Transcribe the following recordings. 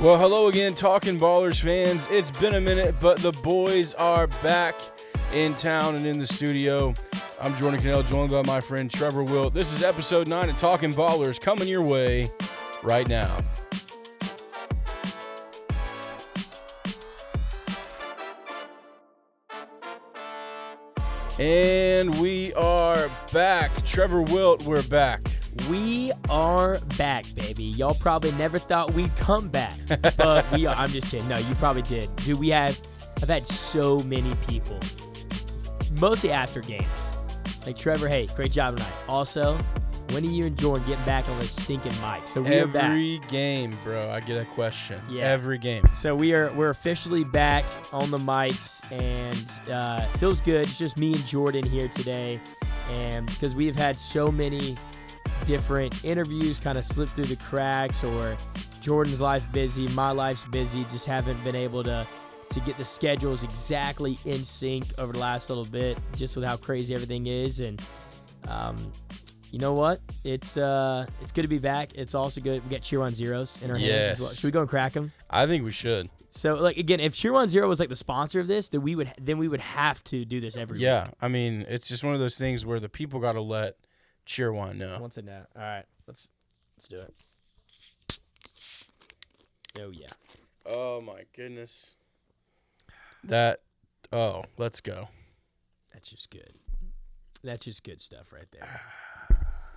Well, hello again, Talking Ballers fans. It's been a minute, but the boys are back in town and in the studio. I'm Jordan Cannell, joined by my friend Trevor Wilt. This is episode 9 of Talking Ballers, coming your way right now. And we are back. Trevor Wilt, we're back. We are back, baby. Y'all probably never thought we'd come back, but we are. I'm just kidding. No, you probably did. Dude, I've had so many people, mostly after games. Like, Trevor, hey, great job tonight. Also, when are you and Jordan getting back on this stinking mic? So we're back. Every game, bro, I get a question. Yeah. Every game. So we're officially back on the mics, and feels good. It's just me and Jordan here today, and because we've had so many different interviews kind of slip through the cracks, or Jordan's life busy, my life's busy, just haven't been able to get the schedules exactly in sync over the last little bit, just with how crazy everything is. And you know what? It's good to be back. It's also good. We got Cheer One Zeros in our hands as well. Should we go and crack them? I think we should. So, like, again, if Cheer 1 0 was like the sponsor of this, then we would have to do this every week. Yeah, I mean, it's just one of those things where the people got to let Cheer One know. Once a no. All right, let's do it. Oh yeah. Oh my goodness. Let's go. That's just good. That's just good stuff right there.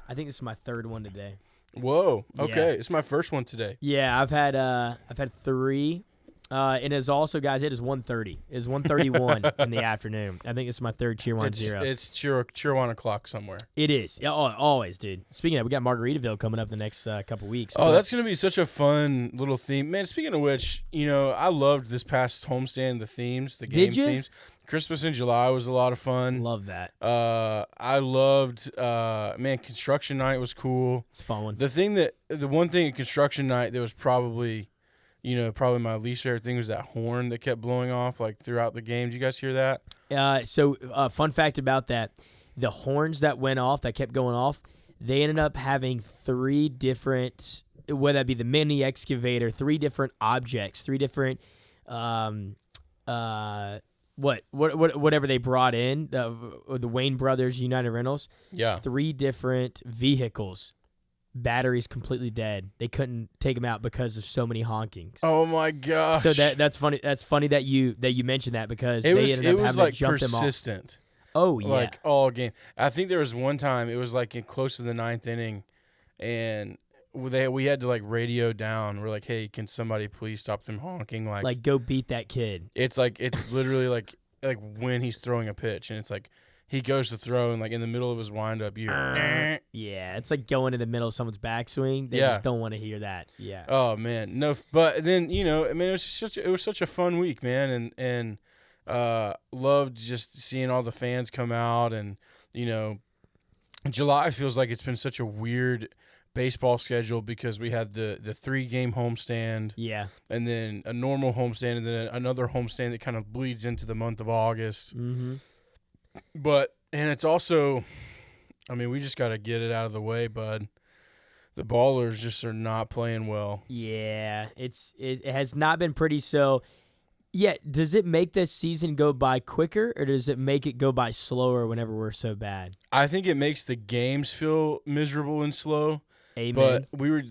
I think this is my third one today. Whoa. Okay, Yeah. it's my first one today. Yeah, I've had three. And it's also, guys, it is 1:30. It's 1:31 in the afternoon. I think this is my third Cheer 1 0. It's cheer 1 o'clock somewhere. It is. Yeah, always, dude. Speaking of, we got Margaritaville coming up the next couple weeks. Oh, that's going to be such a fun little theme. Man, speaking of which, I loved this past homestand, the themes, the game Did you? themes. Christmas in July was a lot of fun. Love that. I loved, construction night was cool. It's a fun one. The one thing at construction night that was probably my least favorite thing was that horn that kept blowing off like throughout the game. Did you guys hear that? So fun fact about that, the horns that went off, that kept going off, they ended up having three different, whether that be the mini excavator, three different objects, three different, whatever they brought in, the Wayne Brothers United Rentals. Yeah. Three different vehicles. Batteries completely dead. They couldn't take them out because of so many honkings. Oh my gosh! So that's funny. That's funny that you mentioned that, because it ended up having like to jump them off. persistent. Oh yeah, like all game. I think there was one time it was like in close to the 9th inning, and we had to like radio down. We're like, hey, can somebody please stop them honking? Like go beat that kid. It's literally like when he's throwing a pitch, and it's like he goes to throw, and like in the middle of his windup, yeah, it's like going in the middle of someone's backswing. They just don't want to hear that. Yeah. Oh man, no. But then it was such a fun week, man, and loved just seeing all the fans come out, and July feels like it's been such a weird baseball schedule because we had the 3-game homestand, yeah, and then a normal homestand, and then another homestand that kind of bleeds into the month of August. Mm-hmm. And it's also, we just got to get it out of the way, bud. The Ballers just are not playing well. Yeah, it has not been pretty. So, yeah, does it make this season go by quicker, or does it make it go by slower whenever we're so bad? I think it makes the games feel miserable and slow. Amen. But we were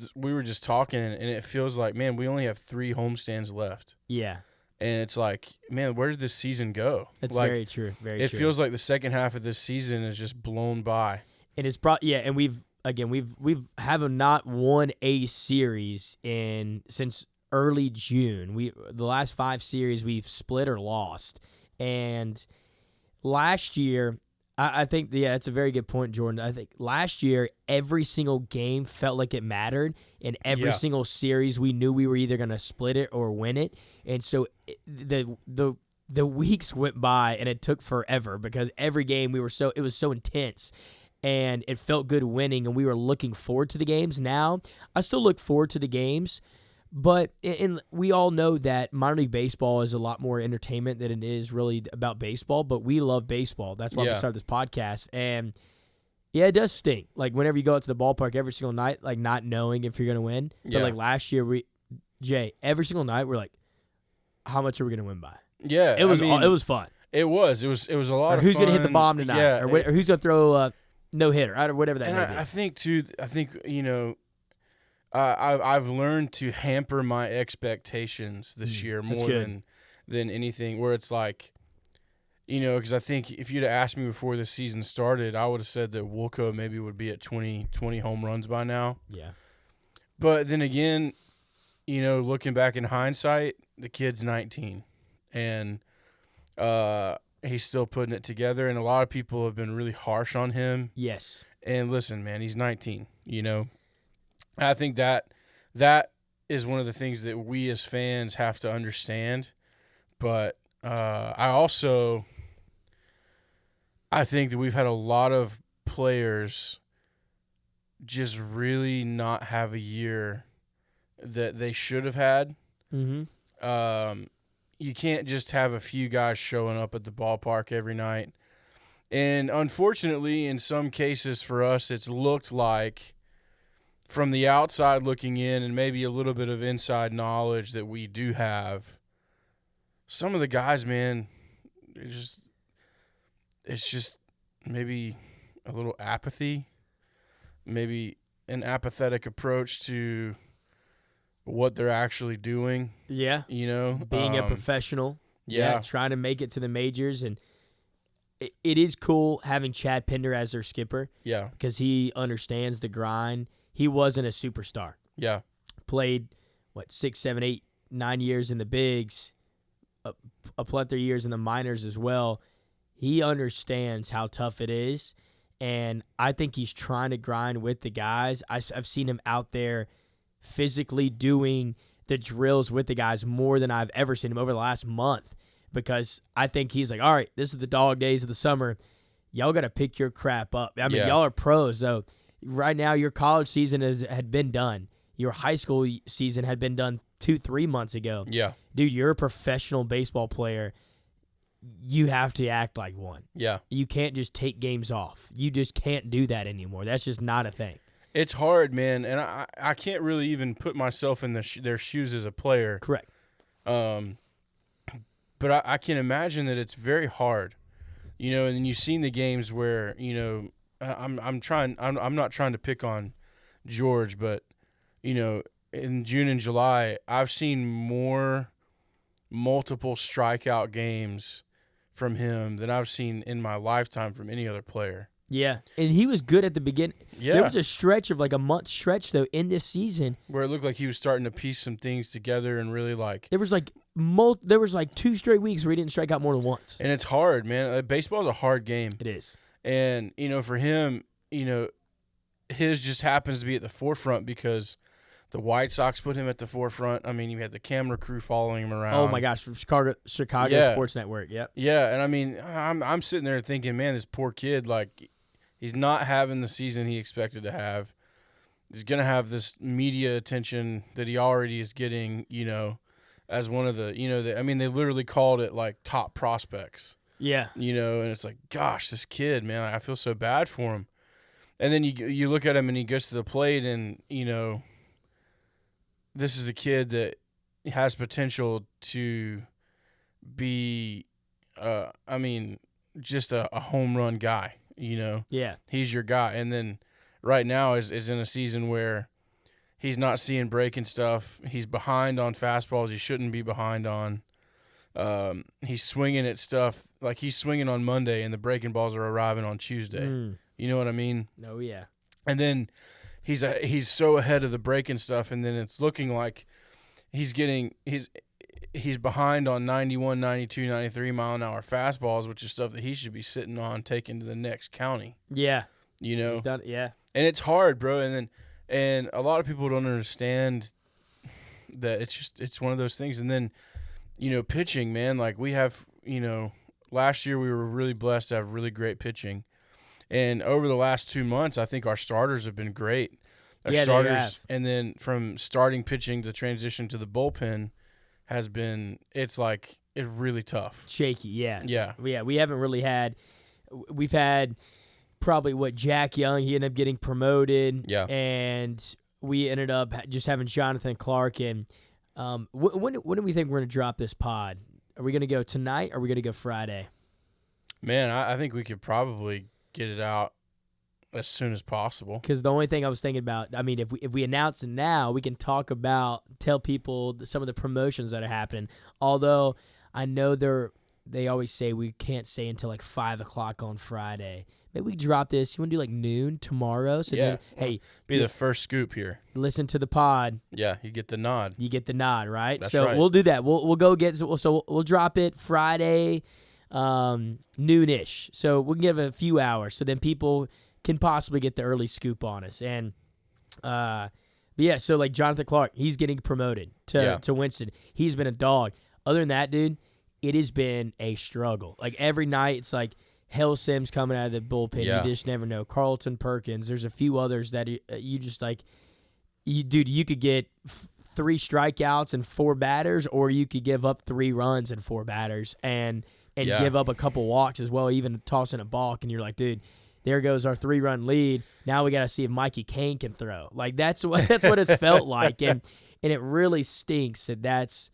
just talking, and it feels like, man, we only have 3 homestands left. Yeah. And it's like, man, where did this season go? That's like, very true. Very true. It feels like the second half of this season is just blown by. And it's and we've haven't not won a series since early June. The last 5 series we've split or lost. And last year, I think, it's a very good point, Jordan. I think last year, every single game felt like it mattered. And every single series, we knew we were either going to split it or win it. And so the weeks went by, and it took forever because every game it was so intense. And it felt good winning, and we were looking forward to the games. Now, I still look forward to the games, but we all know that minor league baseball is a lot more entertainment than it is really about baseball, but we love baseball. That's why we started this podcast. And, yeah, it does stink. Like, whenever you go out to the ballpark every single night, like, not knowing if you're going to win. But, like, last year, Jay, every single night we're like, how much are we going to win by? Yeah, It was it was fun. It was a lot Or of who's fun. going to hit the bomb tonight? Yeah, or who's going to throw a no-hitter, or whatever that and may be. I think too. I've learned to hamper my expectations this year more than anything. Where it's like, because I think if you'd have asked me before the season started, I would have said that Woolco maybe would be at 20 home runs by now. Yeah. But then again, looking back in hindsight, the kid's 19, and he's still putting it together. And a lot of people have been really harsh on him. Yes. And listen, man, he's 19. I think that is one of the things that we as fans have to understand. But I think that we've had a lot of players just really not have a year that they should have had. Mm-hmm. You can't just have a few guys showing up at the ballpark every night. And unfortunately, in some cases for us, it's looked like from the outside looking in and maybe a little bit of inside knowledge that we do have, some of the guys, man, it's just maybe a little apathy, maybe an apathetic approach to what they're actually doing. Yeah. Being a professional. Yeah. Trying to make it to the majors. And it is cool having Chad Pinder as their skipper. Yeah. Because he understands the grind. He wasn't a superstar. Yeah. Played, 6, 7, 8, 9 years in the bigs, a plethora of years in the minors as well. He understands how tough it is, and I think he's trying to grind with the guys. I've seen him out there physically doing the drills with the guys more than I've ever seen him over the last month, because I think he's like, all right, this is the dog days of the summer. Y'all got to pick your crap up. I mean, y'all are pros, so right now your college season had been done. Your high school season had been done 2-3 months ago. Yeah. Dude, you're a professional baseball player. You have to act like one. Yeah. You can't just take games off. You just can't do that anymore. That's just not a thing. It's hard, man, and I can't really even put myself in their shoes as a player. Correct. But I can imagine that it's very hard, and you've seen the games where, I'm not trying to pick on George, but, in June and July, I've seen more multiple strikeout games from him than I've seen in my lifetime from any other player. Yeah, and he was good at the beginning. Yeah. There was a stretch of a month stretch, though, in this season where it looked like he was starting to piece some things together and really there was 2 straight weeks where he didn't strike out more than once. And it's hard, man. Baseball is a hard game. It is. And, for him, his just happens to be at the forefront because the White Sox put him at the forefront. I mean, you had the camera crew following him around. Oh, my gosh, from Chicago Sports Network, yep. Yeah, and I mean, I'm sitting there thinking, man, this poor kid, he's not having the season he expected to have. He's going to have this media attention that he already is getting, as one of the, they literally called it, top prospects. Yeah. And it's like, gosh, this kid, man, I feel so bad for him. And then you look at him and he goes to the plate and, this is a kid that has potential to be, just a home run guy, Yeah. He's your guy. And then right now is in a season where he's not seeing breaking stuff. He's behind on fastballs he shouldn't be behind on. He's swinging at stuff like he's swinging on Monday and the breaking balls are arriving on Tuesday. You know what I mean? Oh, yeah. And then he's so ahead of the breaking stuff, and then it's looking like he's behind on 91, 92, 93 mile an hour fastballs, which is stuff that he should be sitting on, taking to the next county. Yeah. He's done, yeah. And it's hard, bro. And a lot of people don't understand that it's one of those things. And then, pitching, man, we have, last year we were really blessed to have really great pitching. And over the last 2 months, I think our starters have been great. Our starters, they have. And then from starting pitching to transition to the bullpen it's really tough. Shaky, yeah. Yeah. Yeah, we haven't really we've had probably Jack Young, he ended up getting promoted. Yeah. And we ended up just having Jonathan Clark, and When do we think we're going to drop this pod? Are we going to go tonight or are we going to go Friday? Man, I think we could probably get it out as soon as possible. Because the only thing I was thinking about, I mean, if we announce it now, we can tell people some of the promotions that are happening. Although I know they always say we can't say until like 5 o'clock on Friday. Maybe we drop this. You want to do like noon tomorrow? So then, hey, be the first scoop here. Listen to the pod. Yeah, you get the nod. You get the nod, right? That's so right. We'll do that. We'll go get so we'll drop it Friday, noonish. So we'll give it a few hours, so then people can possibly get the early scoop on us. And but yeah, so like Jonathan Clark, he's getting promoted to Winston. He's been a dog. Other than that, dude, it has been a struggle. Like every night, it's like Hale Sims coming out of the bullpen. Yeah. You just never know. Carlton Perkins. There's a few others that you just like. You could get 3 strikeouts and 4 batters, or you could give up 3 runs and 4 batters and give up a couple walks as well, even tossing a balk. And you're like, dude, there goes our 3-run lead. Now we got to see if Mikey Kane can throw. Like that's what it's felt like, and it really stinks that that's.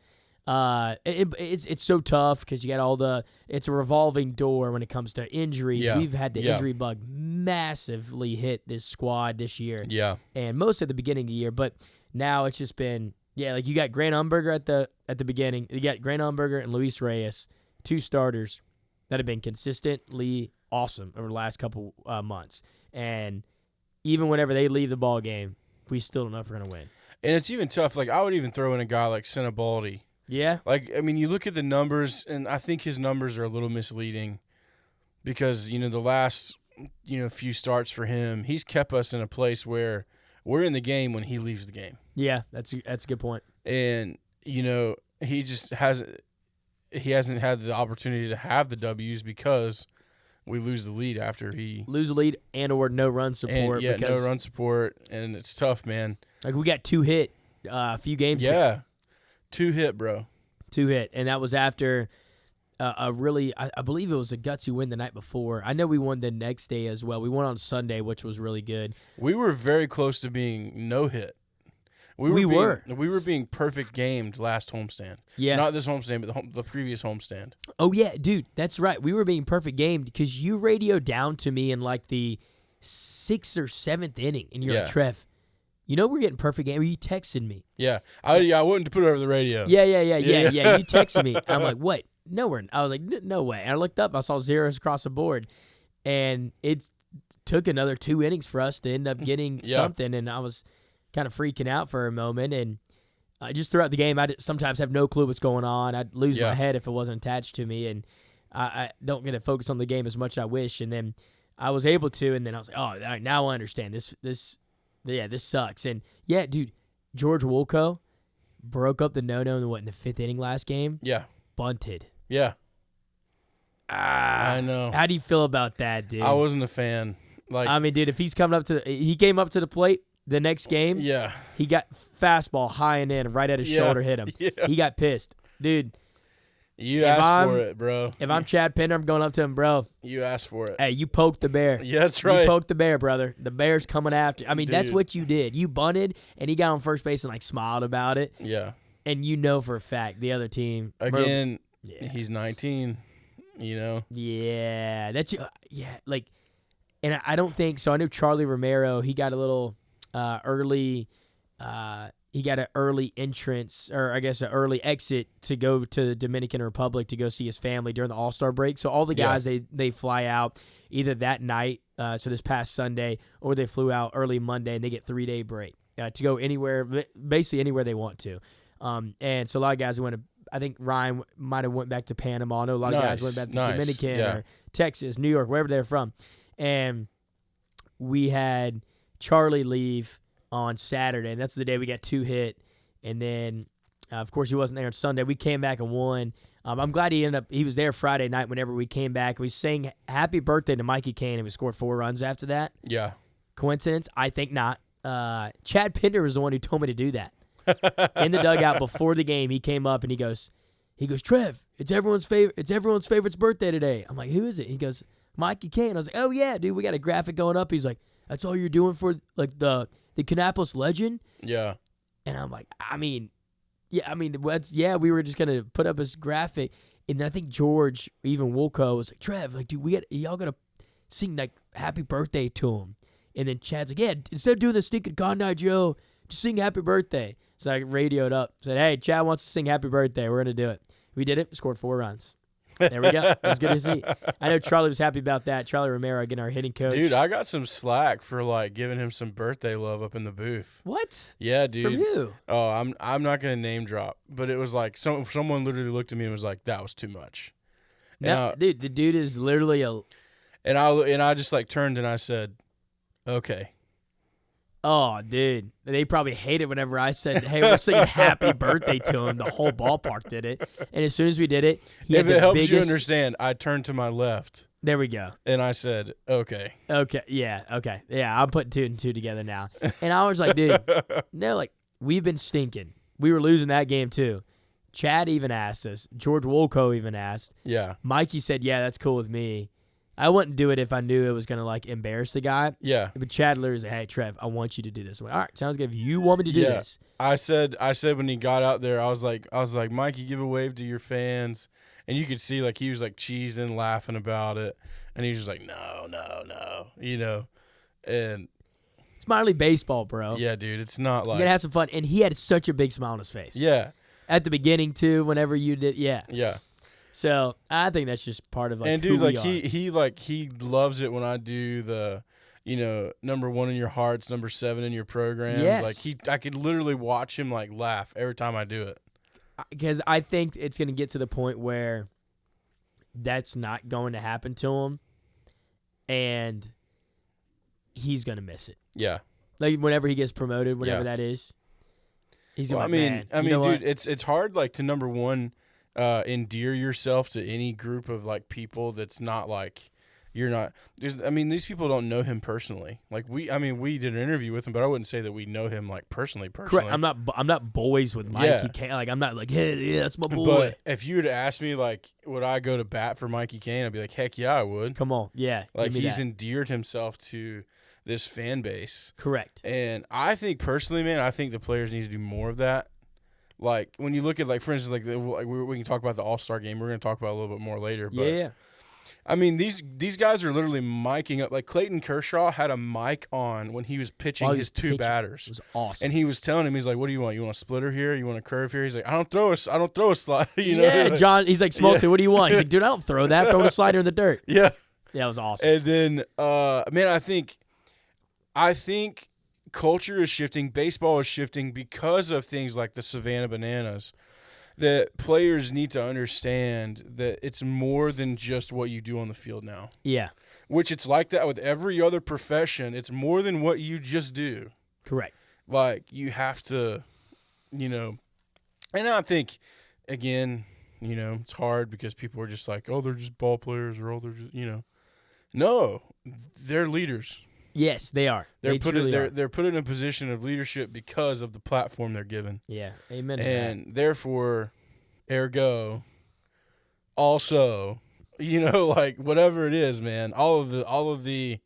It's so tough because you got it's a revolving door when it comes to injuries. Yeah. We've had the injury bug massively hit this squad this year. Yeah. And most at the beginning of the year, but now it's just been, like you got Grant Umberger at the beginning. You got Grant Umberger and Luis Reyes, 2 starters that have been consistently awesome over the last couple months. And even whenever they leave the ball game, we still don't know if we're going to win. And it's even tough. Like I would even throw in a guy like Sinibaldi. Yeah. Like, I mean, you look at the numbers, and I think his numbers are a little misleading because, the last, few starts for him, he's kept us in a place where we're in the game when he leaves the game. Yeah, that's a good point. And, he just hasn't had the opportunity to have the W's because we lose the lead after he – lose the lead and or no run support. And, because, no run support, and it's tough, man. Like we got 2 hit a few games ago. Yeah. 2 hit, bro. 2 hit, and that was after a really, I believe it was a gutsy win the night before. I know we won the next day as well. We won on Sunday, which was really good. We were very close to being no hit. We were being perfect gamed last homestand. Yeah, not this homestand, but the previous homestand. Oh yeah, dude, that's right. We were being perfect gamed because you radioed down to me in like the 6th or 7th inning, and you're like, Trev, we're getting perfect game. You texted me. Yeah. I wouldn't put it over the radio. Yeah. You texted me. I'm like, what? No, I was like, no way. And I looked up. I saw zeros across the board. And it took another 2 innings for us to end up getting something. And I was kind of freaking out for a moment. And just throughout the game, I sometimes have no clue what's going on. I'd lose my head if it wasn't attached to me. And I don't get to focus on the game as much as I wish. And then I was able to. And then I was like, oh, all right, now I understand. This sucks. And dude, George Wolko broke up the no-no in the 5th inning last game. Yeah. Bunted. Yeah. I know. How do you feel about that, dude? I wasn't a fan. Like, I mean, dude, if he came up to the plate the next game, he got fastball high and in right at his shoulder, hit him. Yeah. He got pissed. Dude. You asked for it, bro. If I'm Chad Pinder, I'm going up to him, bro. You asked for it. Hey, you poked the bear. Yeah, that's right. You poked the bear, brother. The bear's coming after. I mean, that's what you did. You bunted, and he got on first base and, like, smiled about it. Yeah. And for a fact the other team. Again, he's 19, Yeah. Like, and I don't think – so I knew Charlie Romero, he got a little early he got an early entrance, or I guess an early exit to go to the Dominican Republic to go see his family during the All-Star break. So all the guys, they fly out either that night, so this past Sunday, or they flew out early Monday, and they get 3-day break to go anywhere, basically anywhere they want to. And so a lot of guys went to, I think Ryan might have went back to Panama. I know a lot of guys went back to Dominican or Texas, New York, wherever they're from. And we had Charlie leave on Saturday, and that's the day we got 2 hit. And then, of course, he wasn't there on Sunday. We came back and won. I'm glad he was there Friday night whenever we came back. We sang happy birthday to Mikey Kane, and we scored 4 runs after that. Yeah. Coincidence? I think not. Chad Pinder was the one who told me to do that. In the dugout before the game, he came up and he goes, Trev, it's everyone's favorite's birthday today. I'm like, who is it? He goes, Mikey Kane. I was like, oh yeah, dude, we got a graphic going up. He's like, that's all you're doing for like the Kannapolis legend? Yeah. And I'm like, I mean, Yeah, I mean, we were just gonna put up his graphic, and then I think George, even Wilco, was like, Trev, like, dude, y'all gotta sing like happy birthday to him. And then Chad's like, yeah, instead of doing the stinking Condai Joe, just sing happy birthday. So I radioed up, said, hey, Chad wants to sing happy birthday. We're gonna do it. We did it. Scored 4 runs. There we go. It was good to see. I know Charlie was happy about that. Charlie Romero, again, our hitting coach. Dude, I got some slack for like giving him some birthday love up in the booth. What? Yeah, dude. From who? Oh, I'm not gonna name drop, but it was like someone literally looked at me and was like, "That was too much." No, dude, the dude is literally and I just like turned and I said, "Okay." Oh, dude. They probably hate it whenever I said, hey, we're singing happy birthday to him. The whole ballpark did it. And as soon as we did it, if it helps you understand, I turned to my left. There we go. And I said, okay. Okay. Yeah. Okay. Yeah. I'm putting 2 and 2 together now. And I was like, dude, no, like, we've been stinking. We were losing that game too. Chad even asked us. George Wolko even asked. Yeah. Mikey said, yeah, that's cool with me. I wouldn't do it if I knew it was going to, like, embarrass the guy. Yeah. But Chad literally said, hey, Trev, I want you to do this. I went, all right, sounds good. If you want me to do this. I said when he got out there, I was like, Mikey, give a wave to your fans. And you could see, like, he was, like, cheesing, laughing about it. And he was just like, no, you know. And it's minor league baseball, bro. yeah, dude, it's not like. You're going to have some fun. And he had such a big smile on his face. Yeah. At the beginning, too, whenever you did. Yeah. Yeah. So I think that's just part of, like, and dude, who like we he loves it when I do the, you know, number 1 in your hearts, number 7 in your program. Yes. Like I could literally watch him like laugh every time I do it. Because I think it's going to get to the point where that's not going to happen to him, and he's going to miss it. Yeah. Like whenever he gets promoted, whatever that is, he's going to be I mean, dude, it's hard like to number 1. Endear yourself to any group of like people that's not like you're not. These people don't know him personally. Like we did an interview with him, but I wouldn't say that we know him like personally. Correct. I'm not boys with Mikey Kane. Like I'm not like, hey, yeah, that's my boy. But if you were to ask me like, would I go to bat for Mikey Kane? I'd be like, heck yeah, I would. Come on, yeah. Like he's endeared himself to this fan base. Correct. And I think personally, man, I think the players need to do more of that. Like, when you look at, like, for instance, like we can talk about the All-Star game. We're going to talk about it a little bit more later. But, yeah. I mean, these guys are literally miking up. Like, Clayton Kershaw had a mic on when he was pitching his 2 batters. It was awesome. And he was telling him, he's like, what do you want? You want a splitter here? You want a curve here? He's like, I don't throw a slide. You know? Yeah, John, he's like, Smoltz, what do you want? He's like, dude, I don't throw that. Throw the slider in the dirt. Yeah. Yeah, it was awesome. And then, man, I think culture is shifting, baseball is shifting because of things like the Savannah Bananas, that players need to understand that it's more than just what you do on the field now. Yeah. Which it's like that with every other profession. It's more than what you just do. Correct. Like, you have to, you know, and I think, again, you know, it's hard because people are just like, oh, they're just ball players, or oh, they're just, you know. No, they're leaders. Yes, they are. They're put in a position of leadership because of the platform they're given. Yeah, amen. And therefore, ergo, also, you know, like whatever it is, man, all of the,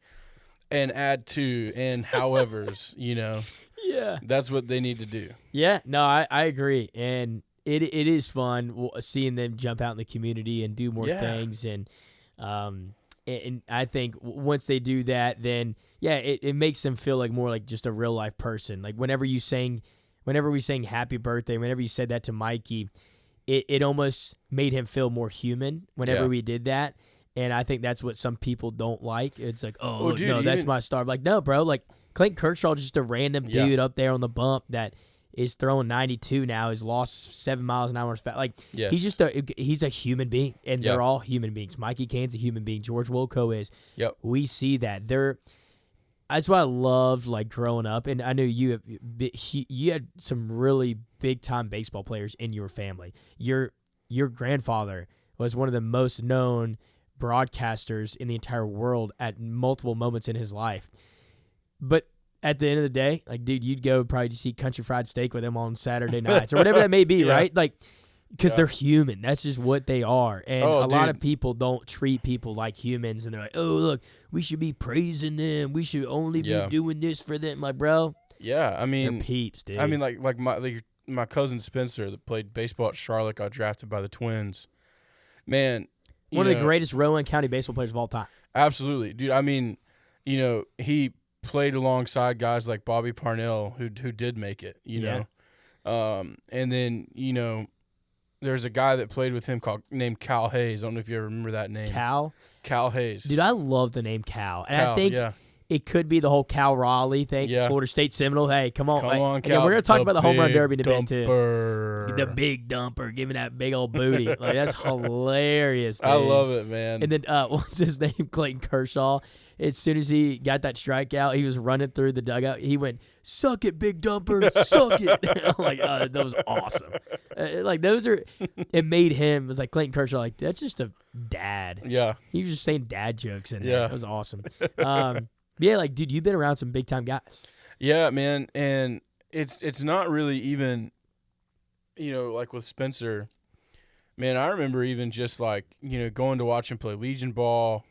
and add to and howevers, you know, yeah, that's what they need to do. Yeah, no, I agree, and it is fun seeing them jump out in the community and do more things, and I think once they do that, then it makes them feel like more like just a real life person. Like whenever we sang happy birthday, whenever you said that to Mikey, it almost made him feel more human whenever we did that. And I think that's what some people don't like. It's like, oh, dude, no, that's my star. Like, no, bro, like Clayton Kershaw, just a random dude up there on the bump that is throwing 92 now, has lost 7 miles an hour fast. Like, he's a human being, and they're all human beings. Mikey Kane's a human being. George Wilco is. Yep. We see that. That's why I loved, like, growing up, and I knew you had some really big-time baseball players in your family. Your grandfather was one of the most known broadcasters in the entire world at multiple moments in his life. But at the end of the day, like, dude, you'd go probably just eat country fried steak with him on Saturday nights or whatever that may be, right? Like, because they're human. That's just what they are. And a lot of people don't treat people like humans, and they're like, oh, look, we should be praising them. We should only be doing this for them. Like, bro. Yeah, I mean, they're peeps, dude. I mean, like my cousin Spencer that played baseball at Charlotte, got drafted by the Twins. Man, one of the greatest Rowan County baseball players of all time. Absolutely, dude. I mean, he played alongside guys like Bobby Parnell who did make it. You know, and then there's a guy that played with him named Cal Hayes. I don't know if you ever remember that name. Cal Hayes. Dude, I love the name Cal. And Cal, I think it could be the whole Cal Raleigh thing. Yeah. Florida State Seminole. Hey, come on. Cal. Again, we're going to talk about the home run derby in a bit, too. Dumper. The big dumper. Give me that big old booty. Like, that's hilarious, dude. I love it, man. And then, what's his name? Clayton Kershaw. As soon as he got that strikeout, he was running through the dugout. He went, "Suck it, big dumper, suck it." I'm like, oh, that was awesome. It made him. It was like Clayton Kershaw. Like, that's just a dad. Yeah. He was just saying dad jokes in there. Yeah. It was awesome. Yeah, like, dude, you've been around some big time guys. Yeah, man, and it's not really even, like with Spencer. Man, I remember even just like going to watch him play Legion ball.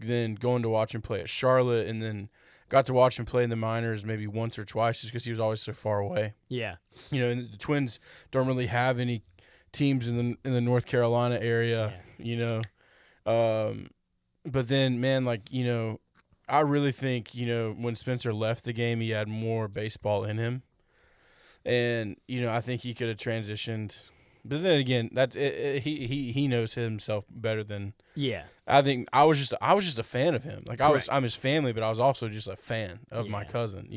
Then going to watch him play at Charlotte, and then got to watch him play in the minors maybe once or twice just because he was always so far away. Yeah. And the Twins don't really have any teams in the North Carolina area, But then, man, I really think, when Spencer left the game, he had more baseball in him. And, I think he could have transitioned. But then again, that's he knows himself better than. Yeah. I think I was just a fan of him. Like Correct. I'm his family, but I was also just a fan of my cousin.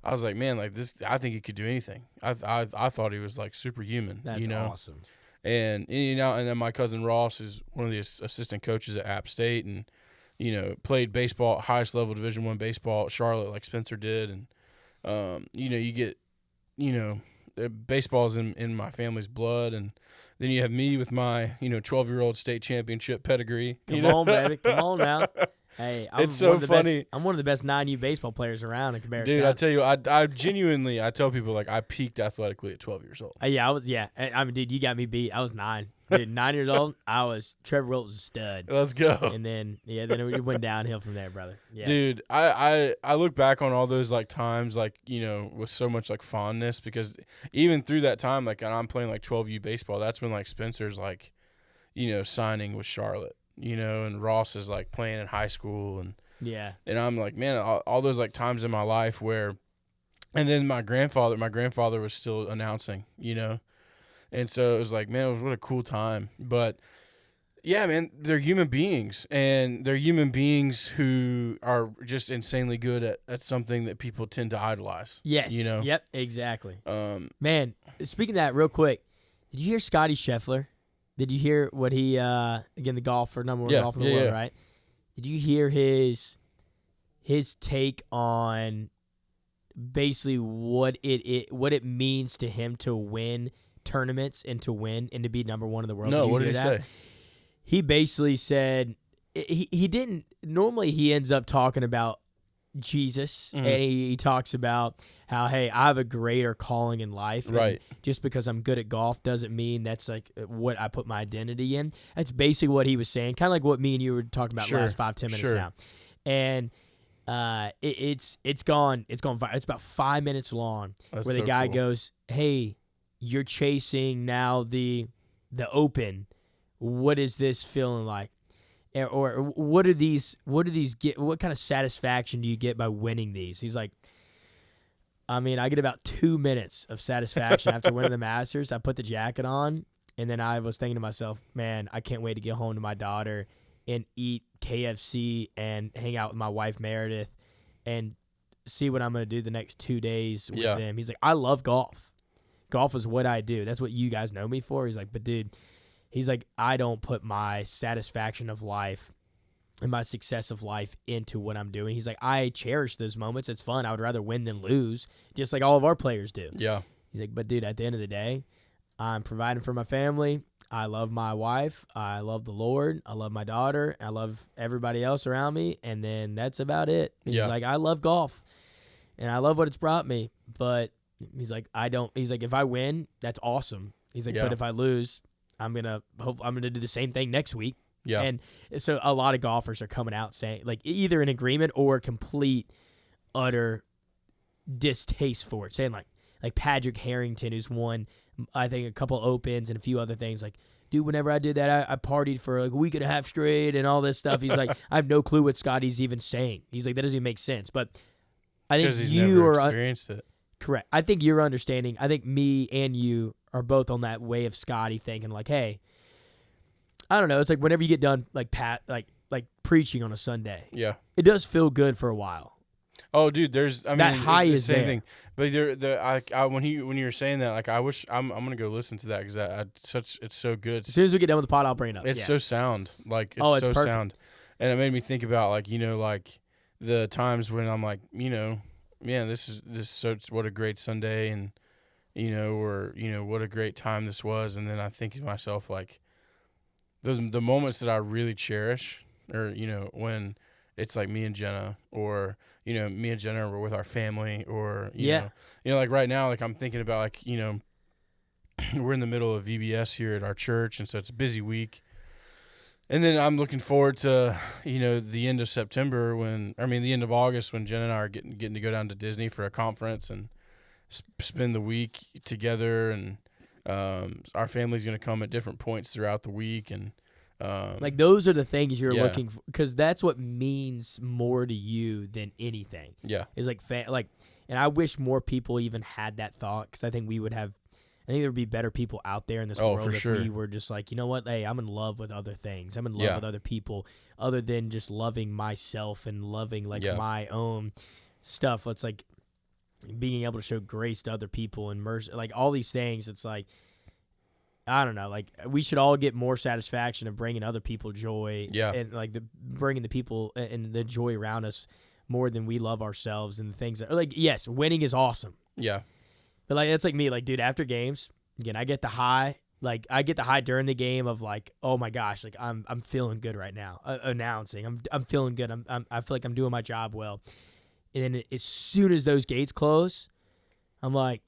I was like, man, like this. I think he could do anything. I thought he was like superhuman. That's awesome. And and then my cousin Ross is one of the assistant coaches at App State, and played baseball at highest level Division I baseball at Charlotte like Spencer did, and you get baseball's in my family's blood, and then you have me with my 12-year-old state championship pedigree. Come on, baby, come on now. Hey, it's so funny. I'm one of the best 9U baseball players around in Cabarrus Dude, County. I tell you, I genuinely, I tell people like I peaked athletically at 12 years old. Yeah. I mean, dude, you got me beat. I was 9. Dude, 9 years old, Trevor Wilt was a stud. Let's go. And then it went downhill from there, brother. Yeah. Dude, I look back on all those like times like, with so much like fondness, because even through that time, like, and I'm playing like 12U baseball, that's when like Spencer's like, signing with Charlotte, and Ross is like playing in high school, and I'm like, man, all those like times in my life where, and then my grandfather was still announcing, and so it was like, man, what a cool time. But yeah, man, they're human beings, and they're human beings who are just insanely good at something that people tend to idolize. Yes. Yep, exactly. Man, speaking of that real quick, did you hear Scotty Scheffler? Did you hear what he, again, the golfer, number one golfer in the world, right? Did you hear his take on basically what it means to him to win tournaments and to win and to be number one in the world? No, what did he say? He basically said he didn't. Normally, he ends up talking about Jesus, and he talks about how, hey, I have a greater calling in life. Right. And just because I'm good at golf doesn't mean that's like what I put my identity in. That's basically what he was saying, kind of like what me and you were talking about last 5-10 minutes now. And it's gone viral. It's about 5 minutes long. That's where the so guy cool. goes, hey, you're chasing now the Open. What is this feeling like? Or what do these get? What kind of satisfaction do you get by winning these? He's like, I mean, I get about 2 minutes of satisfaction after winning the Masters. I put the jacket on, and then I was thinking to myself, man, I can't wait to get home to my daughter and eat KFC and hang out with my wife Meredith and see what I'm going to do the next 2 days with them. He's like, I love golf. Golf is what I do. That's what you guys know me for. He's like, but dude, he's like, I don't put my satisfaction of life and my success of life into what I'm doing. He's like, I cherish those moments. It's fun. I would rather win than lose, just like all of our players do. Yeah. He's like, but dude, at the end of the day, I'm providing for my family. I love my wife. I love the Lord. I love my daughter. I love everybody else around me. And then that's about it. He's like, I love golf and I love what it's brought me. But he's like, if I win, that's awesome. He's like, but if I lose, I'm gonna do the same thing next week. Yeah. And so a lot of golfers are coming out saying, like, either in agreement or complete utter distaste for it, saying like like Patrick Harrington, who's won, I think, a couple opens and a few other things. Like, dude, whenever I did that, I partied for like a week and a half straight and all this stuff. He's like, I have no clue what Scotty's even saying. He's like, that doesn't even make sense. But I think he's you never are experienced it. correct. I think you're understanding. I think me and you are both on that way of Scotty thinking like, hey, I don't know. It's like whenever you get done like preaching on a Sunday, Yeah. it does feel good for a while. Oh, dude, that high it's is the same there. thing. But when you were saying that, like, I wish I'm gonna go listen to that because it's so good. As soon as we get done with the pod, I'll bring it up. It's Yeah. so sound, like it's Oh, it's so perfect. sound, and it made me think about like like the times when I'm like man, this is such what a great Sunday, and or what a great time this was, and then I think to myself like the moments that I really cherish, or when it's like me and Jenna, or me and Jenna were with our family, or you know like right now, like I'm thinking about like we're in the middle of VBS here at our church, and so it's a busy week. And then I'm looking forward to, the end of September the end of August when Jen and I are getting to go down to Disney for a conference and spend the week together. And our family's going to come at different points throughout the week. And like those are the things you're Yeah. looking for, because that's what means more to you than anything. yeah, Is like and I wish more people even had that thought, because I think there would be better people out there in this Oh, world for if sure. we were just like, you know what, hey, I'm in love with other things. I'm in love Yeah. with other people other than just loving myself and loving like Yeah. my own stuff. It's like being able to show grace to other people and mercy, like all these things. It's like, I don't know, like we should all get more satisfaction of bringing other people joy. Yeah. And like bringing the people and the joy around us more than we love ourselves, and the things that, like, yes, winning is awesome. yeah, But like that's like me, like, dude, after games, again, I get the high. Like I get the high during the game of like, oh my gosh, like I'm feeling good right now. Announcing, I'm feeling good. I feel like I'm doing my job well. And then as soon as those gates close, I'm like,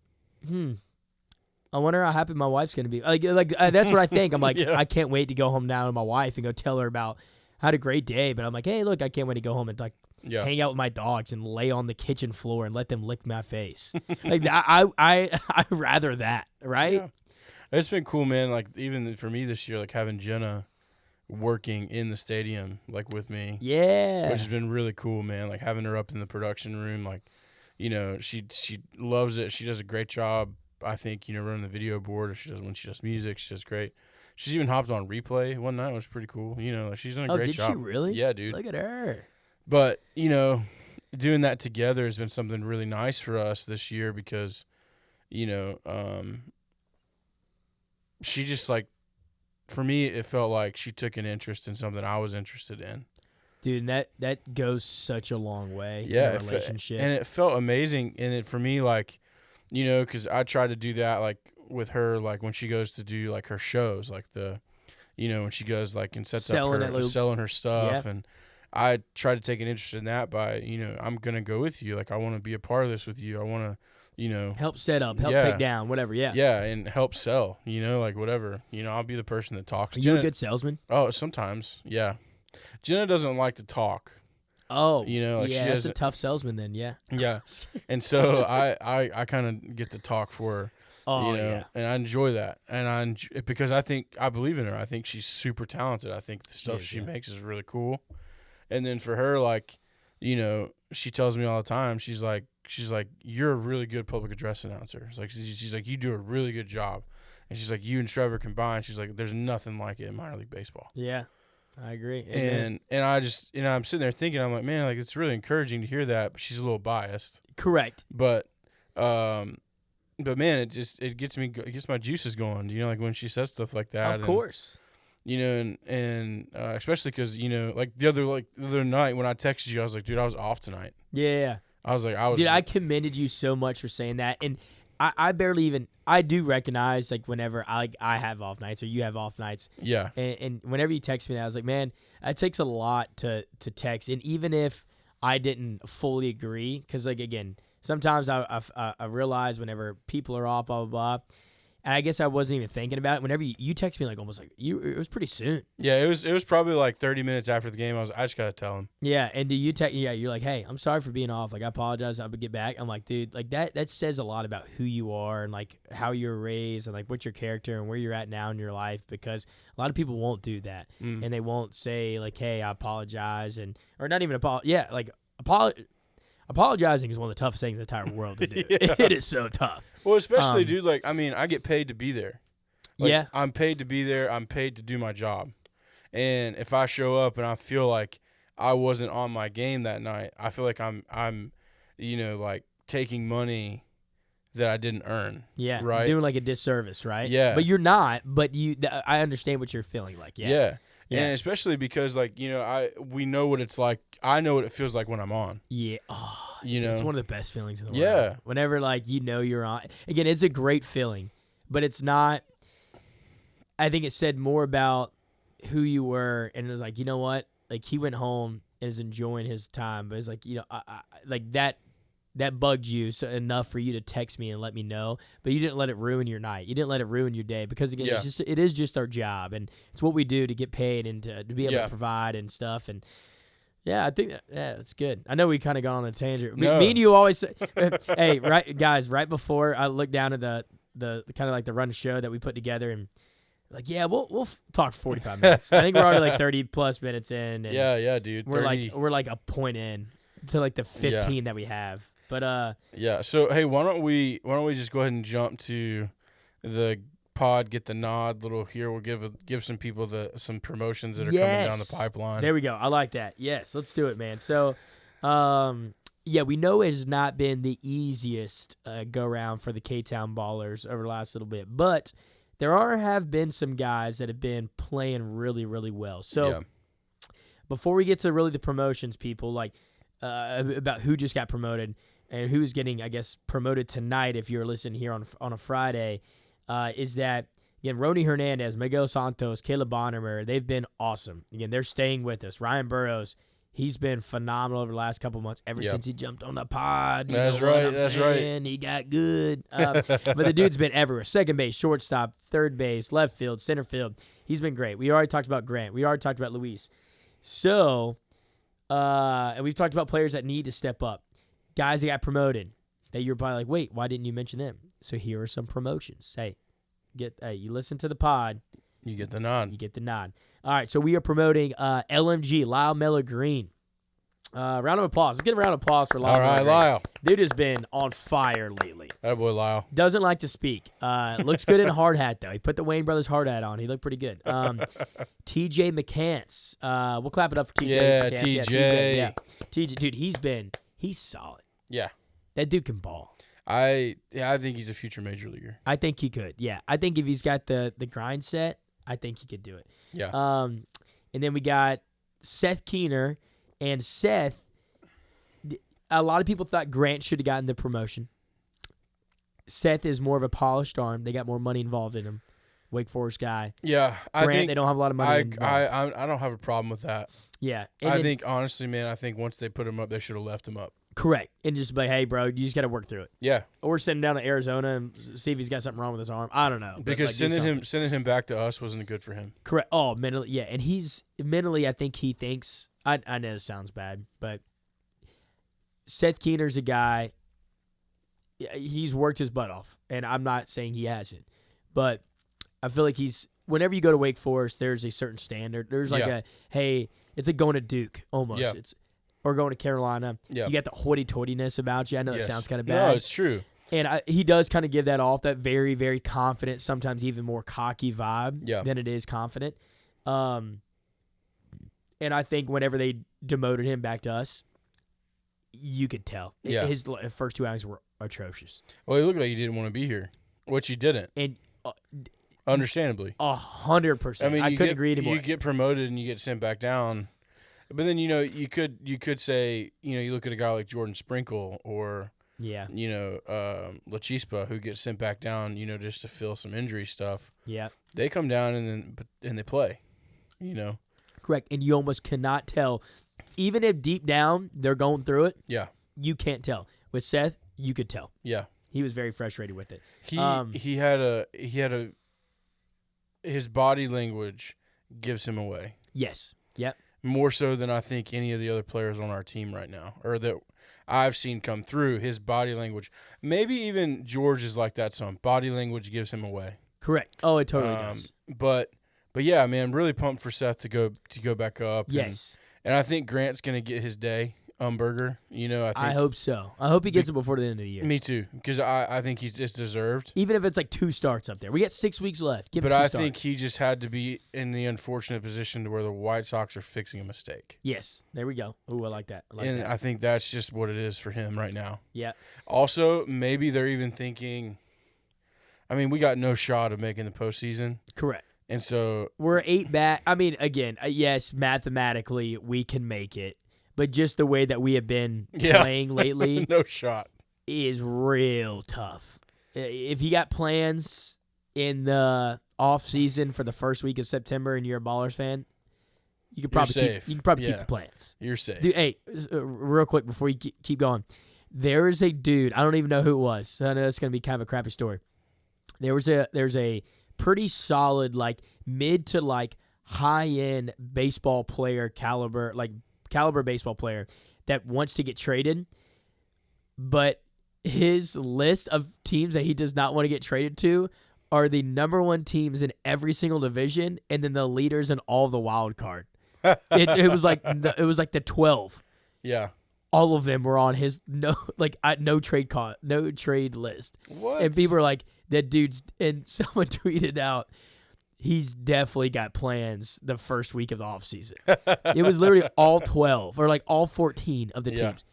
I wonder how happy my wife's gonna be. That's what I think. I'm like, Yeah. I can't wait to go home now to my wife and go tell her about I had a great day. But I'm like, hey, look, I can't wait to go home and like yeah. hang out with my dogs and lay on the kitchen floor and let them lick my face. Like I rather that, right? Yeah. It's been cool, man. Like even for me this year, like having Jenna working in the stadium, like with me, Yeah. which has been really cool, man. Like having her up in the production room, like she loves it. She does a great job, I think. Running the video board, or when she does music, she does great. She's even hopped on replay one night, which was pretty cool. Like she's done a great did job. she really? Yeah, dude. Look at her. But doing that together has been something really nice for us this year because, she just like, for me, it felt like she took an interest in something I was interested in. Dude, that goes such a long way Yeah, in a relationship. and it felt amazing. And it for me, like, because I try to do that, like with her, like when she goes to do like her shows, like when she goes like and sets Selling up it, her Luke. selling her stuff, Yeah. and I try to take an interest in that by I'm gonna go with you. Like I want to be a part of this with you. I want to help set up, help Yeah. take down, whatever. Yeah. yeah, and help sell. Like whatever. I'll be the person that talks. Are you a good salesman? Oh, sometimes, yeah. Jenna doesn't like to talk. Oh, Like she yeah, that's a doesn't. tough salesman then. Yeah. Yeah, and so I kind of get to talk for her. Oh, yeah. And I enjoy that, and because I believe in her. I think she's super talented. I think the stuff is, she yeah. makes is really cool. And then for her, like, she tells me all the time. She's like, you're a really good public address announcer. It's like she's like, you do a really good job, and she's like, you and Trevor combined. She's like, there's nothing like it in minor league baseball. Yeah. I agree. And I just I'm sitting there thinking, I'm like, man, like it's really encouraging to hear that. But she's a little biased. Correct. But man, it gets my juices going. Like when she says stuff like that. Of course. And especially because like the other night when I texted you, I was like, dude, I was off tonight. Yeah. Dude, I commended you so much for saying that, and I barely even I do recognize like whenever I have off nights or you have off nights, yeah, and whenever you text me that, I was like, man, it takes a lot to text, and even if I didn't fully agree, because like again, sometimes I realize whenever people are off, blah blah blah, And I guess I wasn't even thinking about it. Whenever you text me, like almost like it was pretty soon. Yeah, it was probably like 30 minutes after the game. I just gotta tell him. Yeah, and do you text? Yeah, you're like, hey, I'm sorry for being off. Like, I apologize. I would get back. I'm like, dude, like that says a lot about who you are and like how you were raised and like what's your character and where you're at now in your life, because a lot of people won't do that and they won't say like, hey, I apologize, or not even apologize. Yeah, like apologizing is one of the toughest things in the entire world to do. Yeah. It is so tough. Well, especially, dude, like, I mean, I get paid to be there. Like, Yeah. I'm paid to be there. I'm paid to do my job. And if I show up and I feel like I wasn't on my game that night, I feel like I'm like taking money that I didn't earn. Yeah. Right? Doing like a disservice, right? Yeah. But you're not, but I understand what you're feeling like. Yeah. Yeah. Yeah. And especially because, like, we know what it's like. I know what it feels like when I'm on. Yeah. Oh, You know? it's one of the best feelings in the world. Yeah. Whenever, like, you're on. Again, it's a great feeling, but it's not. I think it said more about who you were, and it was like, you know what? Like, he went home and is enjoying his time, but it's like, I like that bugged you enough for you to text me and let me know, but you didn't let it ruin your night. You didn't let it ruin your day, because again, it is just our job, and it's what we do to get paid and to be able to provide and stuff. And yeah, I think that's good. I know we kind of got on a tangent. No. Me and you always say, hey, right, guys, right before I looked down at the kind of like the run show that we put together, and like, yeah, we'll talk for 45 minutes. I think we're already like 30 plus minutes in. And Yeah, dude. we're 30. like a point in to like the 15 that we have. But yeah. So hey, why don't we just go ahead and jump to the pod, get the nod little here. We'll give some people some promotions that are coming down the pipeline. There we go. I like that. Yes, let's do it, man. So, yeah, we know it has not been the easiest go round for the K-Town Ballers over the last little bit, but there have been some guys that have been playing really, really well. So before we get to really the promotions, people, like about who just got promoted and who's getting, I guess, promoted tonight if you're listening here on a Friday, is that, again, Rony Hernandez, Miguel Santos, Caleb Bonnemer, they've been awesome. Again, they're staying with us. Ryan Burrows, he's been phenomenal over the last couple months ever since he jumped on the pod. That's right. He got good. But the dude's been everywhere. Second base, shortstop, third base, left field, center field. He's been great. We already talked about Grant. We already talked about Luis. So, and we've talked about players that need to step up. Guys that got promoted that you're probably like, wait, why didn't you mention them? So here are some promotions. Hey, you listen to the pod. You get the nod. You get the nod. All right, so we are promoting LMG, Lyle Miller Green. Round of applause. Let's get a round of applause for Lyle. All right, Lyle. Dude has been on fire lately. That boy, Lyle. Doesn't like to speak. Looks good in a hard hat, though. He put the Wayne Brothers hard hat on. He looked pretty good. TJ McCants. We'll clap it up for TJ. Yeah, McCants. TJ. Yeah, TJ. Dude, he's solid. Yeah. That dude can ball. I think he's a future major leaguer. I think he could. Yeah. I think if he's got the grind set, I think he could do it. Yeah. And then we got Seth Keener. And Seth, a lot of people thought Grant should have gotten the promotion. Seth is more of a polished arm. They got more money involved in him. Wake Forest guy. Yeah. Grant, they don't have a lot of money involved. I don't have a problem with that. Yeah. I think, honestly, man, once they put him up, they should have left him up. Correct. And just be like, hey, bro, you just got to work through it. Yeah. Or send him down to Arizona and see if he's got something wrong with his arm. I don't know. Because sending him back to us wasn't good for him. Correct. Oh, mentally, yeah. And he's mentally, I think he thinks, I know this sounds bad, but Seth Keener's a guy, he's worked his butt off. And I'm not saying he hasn't. But I feel like whenever you go to Wake Forest, there's a certain standard. There's like it's like going to Duke almost. Yeah. Or going to Carolina. Yeah. You got the hoity-toityness about you. I know that sounds kind of bad. No, it's true. And he does kind of give that off, that very, very confident, sometimes even more cocky vibe than it is confident. And I think whenever they demoted him back to us, you could tell. Yeah. His first 2 outings were atrocious. Well, he looked like he didn't want to be here, which he didn't. And understandably. 100%. I mean, I couldn't agree anymore. You get promoted and you get sent back down. But then, you could say, you look at a guy like Jordan Sprinkle or, La Chispa, who gets sent back down, just to fill some injury stuff. Yeah. They come down and they play, Correct. And you almost cannot tell. Even if deep down they're going through it, Yeah. you can't tell. With Seth, you could tell. Yeah. He was very frustrated with it. He had his body language gives him away. Yes. Yep. More so than I think any of the other players on our team right now, or that I've seen come through. His body language, maybe even George is like that. Some body language gives him away. Correct. Oh, it totally does. But yeah, man, really pumped for Seth to go back up. Yes. And I think Grant's gonna get his day. Burger, I hope so. I hope he gets it before the end of the year. Me too, because I think it's deserved. Even if it's like 2 starts up there, we got 6 weeks left. Give him 2 But I starts. think he just had to be in the unfortunate position to where the White Sox are fixing a mistake. Yes, there we go. Ooh, I like that. I think that's just what it is for him right now. Yeah. Also, maybe they're even thinking. I mean, we got no shot of making the postseason. Correct. And so we're 8 back. I mean, again, yes, mathematically we can make it. But just the way that we have been playing lately no shot. Is real tough. If you got plans in the off season for the first week of September and you're a Ballers fan, you could probably keep the plans. You're safe. Dude, hey, real quick before you keep going. There is a dude, I don't even know who it was. So I know that's going to be kind of a crappy story. There's a pretty solid like mid to like high-end baseball player caliber baseball player that wants to get traded, but his list of teams that he does not want to get traded to are the number 1 teams in every single division, and then the leaders in all the wild card. It was like the 12. Yeah, all of them were on his no trade list. What? And people were like, that dude's, and someone tweeted out, he's definitely got plans the first week of the offseason. It was literally all 12 or like all 14 of the teams.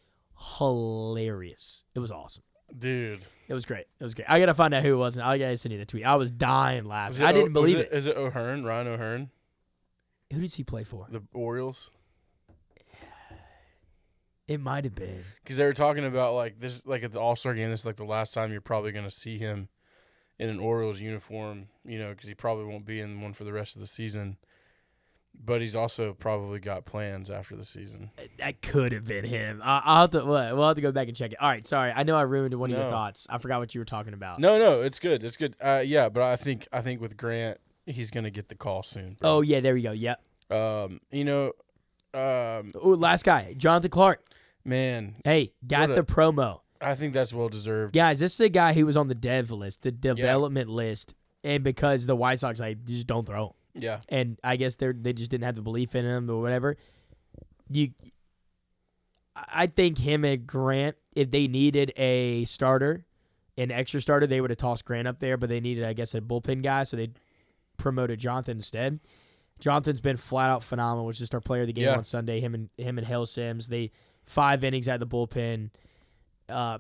Hilarious. It was awesome. Dude. It was great. I got to find out who it was. I got to send you the tweet. I was dying laughing. I didn't believe it. Is it O'Hearn? Ryan O'Hearn? Who does he play for? The Orioles? It might have been. Because they were talking about like this, like at the All-Star game, this is like the last time you're probably going to see him in an Orioles uniform, because he probably won't be in one for the rest of the season. But he's also probably got plans after the season. That could have been him. I'll have to. We'll have to go back and check it. All right, sorry. I know I ruined one of your thoughts. I forgot what you were talking about. No, it's good. It's good. Yeah, but I think with Grant, he's gonna get the call soon. Bro. Oh yeah, there we go. Yep. Last guy, Jonathan Clark. Man, hey, got the promo. I think that's well deserved. Guys, this is a guy who was on the dev list, the development list, and because the White Sox just don't throw him. Yeah. And I guess they just didn't have the belief in him or whatever. I think him and Grant, if they needed a starter, an extra starter, they would have tossed Grant up there, but they needed, I guess, a bullpen guy, so they promoted Jonathan instead. Jonathan's been flat out phenomenal. Was just our player of the game on Sunday. Him and Hale Sims. They 5 innings at the bullpen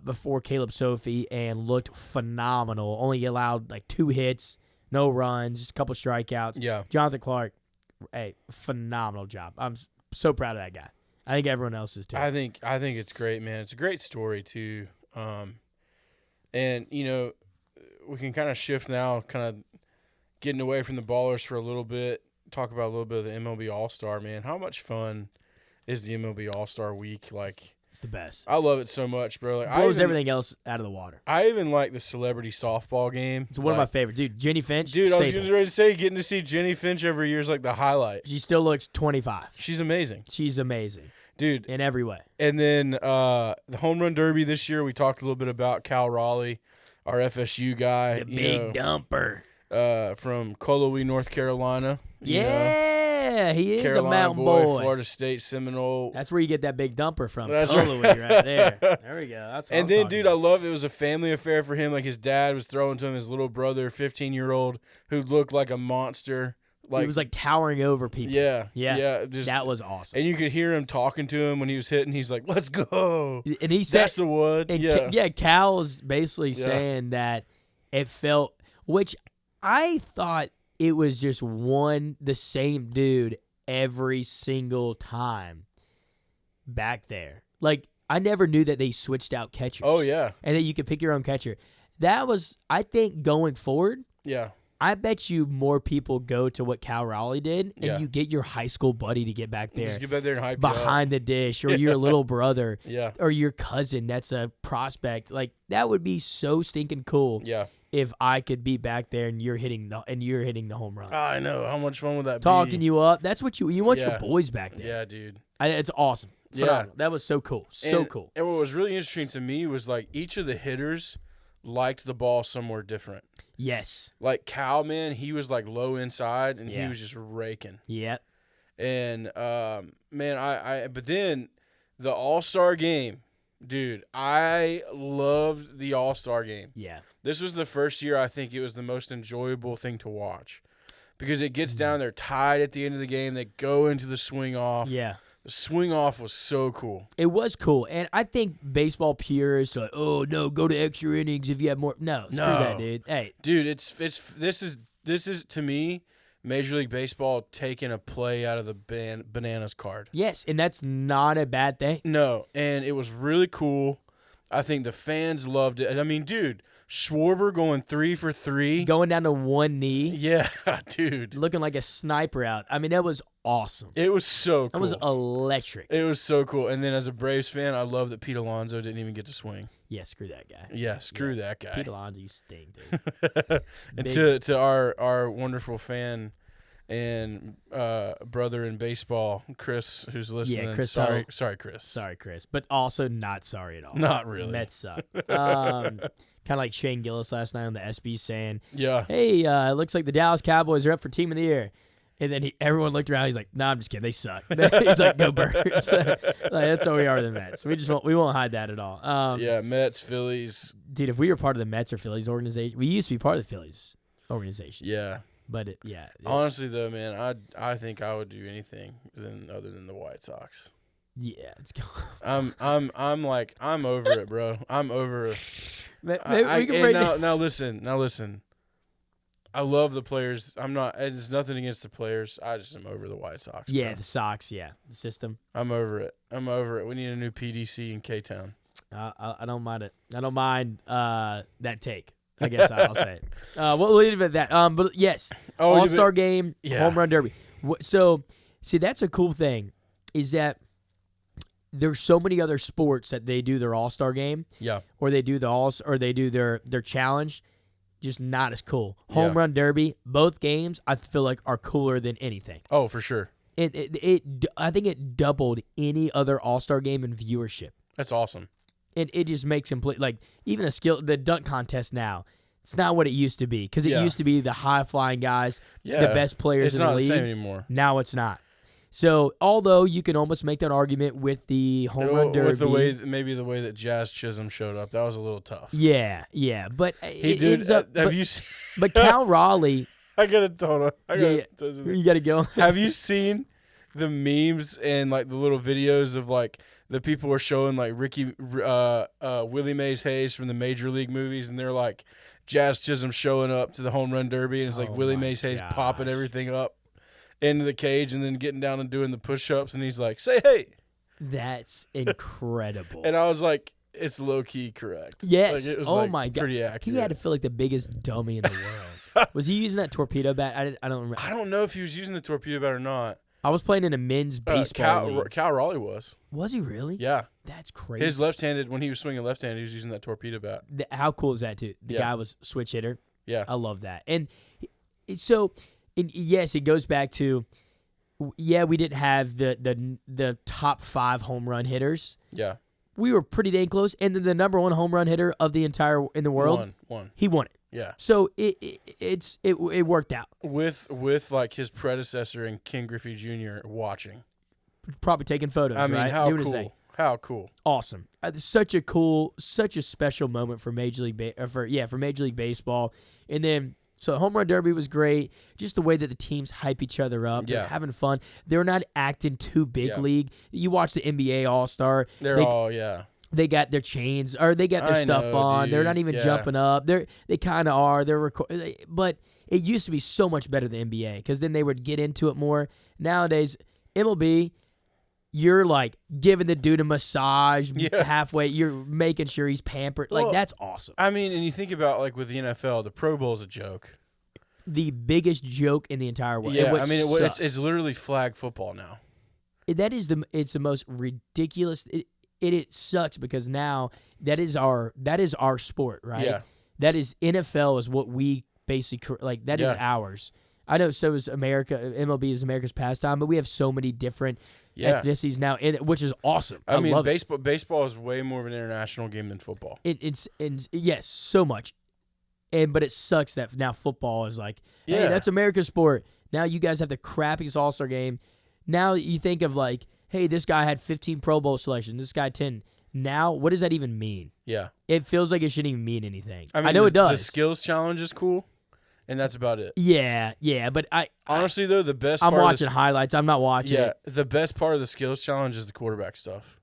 before Caleb Sophie and looked phenomenal. Only allowed like 2 hits, no runs, just a couple strikeouts. Yeah. Jonathan Clark, hey, phenomenal job. I'm so proud of that guy. I think everyone else is too. I think it's great, man. It's a great story too. And we can kind of shift now, kind of getting away from the Ballers for a little bit. Talk about a little bit of the MLB All-Star, man. How much fun is the MLB All-Star Week? Like, it's the best. I love it so much, bro. Like, blows everything else out of the water. I even like the celebrity softball game. It's one of my favorites. Dude, Jenny Finch, Dude, staple. I was ready to say, getting to see Jenny Finch every year is like the highlight. She still looks 25. She's amazing. Dude. In every way. And then the Home Run Derby this year, we talked a little bit about Cal Raleigh, our FSU guy. The big dumper. From Colowee, North Carolina. Yeah, he is Carolina a mountain boy. Florida State Seminole. That's where you get that big dumper from. That's Colowee right there. There we go. That's what and I'm then, dude, about. I love it was a family affair for him. Like his dad was throwing to him his little brother, 15-year-old, who looked like a monster. He was like towering over people. Yeah. That was awesome. And you could hear him talking to him when he was hitting. He's like, "Let's go." And he said, "That's the wood." And Cal's basically saying that it felt, which I thought it was just the same dude every single time back there. Like, I never knew that they switched out catchers. Oh, yeah. And that you could pick your own catcher. That was, I think, going forward. Yeah. I bet you more people go to what Cal Raleigh did, and Yeah. you get your high school buddy to get back there. Just get back there and hype you up. Behind the dish, or your little brother, Yeah. or your cousin that's a prospect. Like, that would be so stinking cool Yeah. if I could be back there and you're hitting the home runs. I know. How much fun would that Talking be? you up. That's what you want your Yeah. boys back there. Yeah, dude. It's awesome. Yeah. Phenomenal. That was so cool. So cool. And what was really interesting to me was like each of the hitters liked the ball somewhere different. Yes. Like Cal, man, he was like low inside and he Yeah. was just raking. Yeah. And man, but then the All-Star game, dude, I loved the All-Star game. Yeah. This was the first year I think it was the most enjoyable thing to watch because it gets down there tied at the end of the game. They go into the swing off. Yeah. The swing off was so cool. It was cool. And I think baseball purists are like, oh, no, go to extra innings if you have more. No, screw that, dude. Hey. Dude, this is to me Major League Baseball taking a play out of the bananas card. Yes, and that's not a bad thing. No, and it was really cool. I think the fans loved it. I mean, dude, Schwarber going 3 for 3. Going down to one knee, Yeah, dude. looking like a sniper out. I mean, that was awesome. It was so cool. That was electric. It was so cool. And then as a Braves fan, I love that Pete Alonso didn't even get to swing. Yeah, screw that guy. Yeah, screw that guy. Pete Alonso, you stink, dude. And to our wonderful fan and brother in baseball, Chris, who's listening. Chris sorry, Tuttle. Chris. Sorry, Chris. But also not sorry at all. Not really. Mets suck. Kind of like Shane Gillis last night on the SB saying, Yeah. hey, it looks like the Dallas Cowboys are up for Team of the Year. And then everyone looked around. He's like, "Nah, I'm just kidding. They suck." He's like, "Go Birds." Like, that's how we are, the Mets. We won't hide that at all. Yeah, Mets, Phillies. Dude, if we were part of the Mets or Phillies organization, we used to be part of the Phillies organization. Yeah. But Honestly, though, man, I think I would do anything other than the White Sox. yeah, it's I'm over it, bro. I'm over it. Maybe we can break now listen. I love the players. It's nothing against the players. I just am over the White Sox. Yeah, bro. the Sox. Yeah, the system. I'm over it. We need a new PDC in K-Town. I don't mind it. I don't mind that take. I guess I'll say it. We'll leave it at that. But yes, All-Star game, home run derby. So, see, that's a cool thing, is that there's so many other sports that they do their All-Star game, Yeah. or they do their challenge, just not as cool. Home run derby, both games I feel like are cooler than anything. Oh, for sure. I think it doubled any other All-Star game in viewership. That's awesome. And it just makes like even the dunk contest now. It's not what it used to be, because it used to be the high flying guys, the best players in the league. It's not the same anymore. Now it's not. So although you can almost make that argument with the home run derby, with the way that Jazz Chisholm showed up, that was a little tough. yeah, but He ends up. Have you seen? But Cal Raleigh, I gotta tell him. you got to go. Have you seen the memes and like the little videos of like the people are showing like Willie Mays Hayes from the Major League movies, and they're like Jazz Chisholm showing up to the home run derby, and it's like Willie Mays Hayes popping everything up into the cage and then getting down and doing the push-ups, and he's like, "Say hey." That's incredible. And I was like, it's low key correct. Yes. Like, it was my God. pretty accurate. He had to feel like the biggest dummy in the world. Was he using that torpedo bat? I don't remember. I don't know if he was using the torpedo bat or not. I was playing in a men's baseball league. Cal Raleigh was. Was he really? Yeah. That's crazy. His left-handed, when he was swinging left-handed, he was using that torpedo bat. How cool is that, too? The guy was switch hitter. Yeah. I love that. And so, yes, it goes back to, we didn't have the top 5 home run hitters. Yeah. We were pretty dang close. And then the number 1 home run hitter of the world. Won. He won it. Yeah. So it worked out. With like his predecessor and Ken Griffey Jr. watching. Probably taking photos, I mean, right? how cool. How cool. Awesome. Such a special moment for Major League Baseball. And then, so home run derby was great. Just the way that the teams hype each other up. They're having fun. They're not acting too big league. You watch the NBA All-Star. They got their chains, or they got their stuff on. Dude. They're not even jumping up. They kind of are. But it used to be so much better than NBA, because then they would get into it more. Nowadays, MLB, you're like giving the dude a massage halfway. You're making sure he's pampered. Like, that's awesome. I mean, and you think about like with the NFL, the Pro Bowl is a joke. the biggest joke in the entire world. Yeah, I mean, it's literally flag football now. It's the most ridiculous. It sucks because now that is our sport, right? Yeah. That is NFL is what we basically like. That is ours. I know. So is America. MLB is America's pastime, but we have so many different ethnicities now, which is awesome. I mean, love baseball is way more of an international game than football. It's yes, so much. But it sucks that now football is like, hey, that's America's sport. Now you guys have the crappiest All-Star game. Now you think of like, hey, this guy had 15 Pro Bowl selections, this guy 10. Now, what does that even mean? Yeah. It feels like it shouldn't even mean anything. I mean, I know it does. The skills challenge is cool, and that's about it. Yeah, but honestly, though, the best I'm part watching highlights. I'm not watching it. The best part of the skills challenge is the quarterback stuff.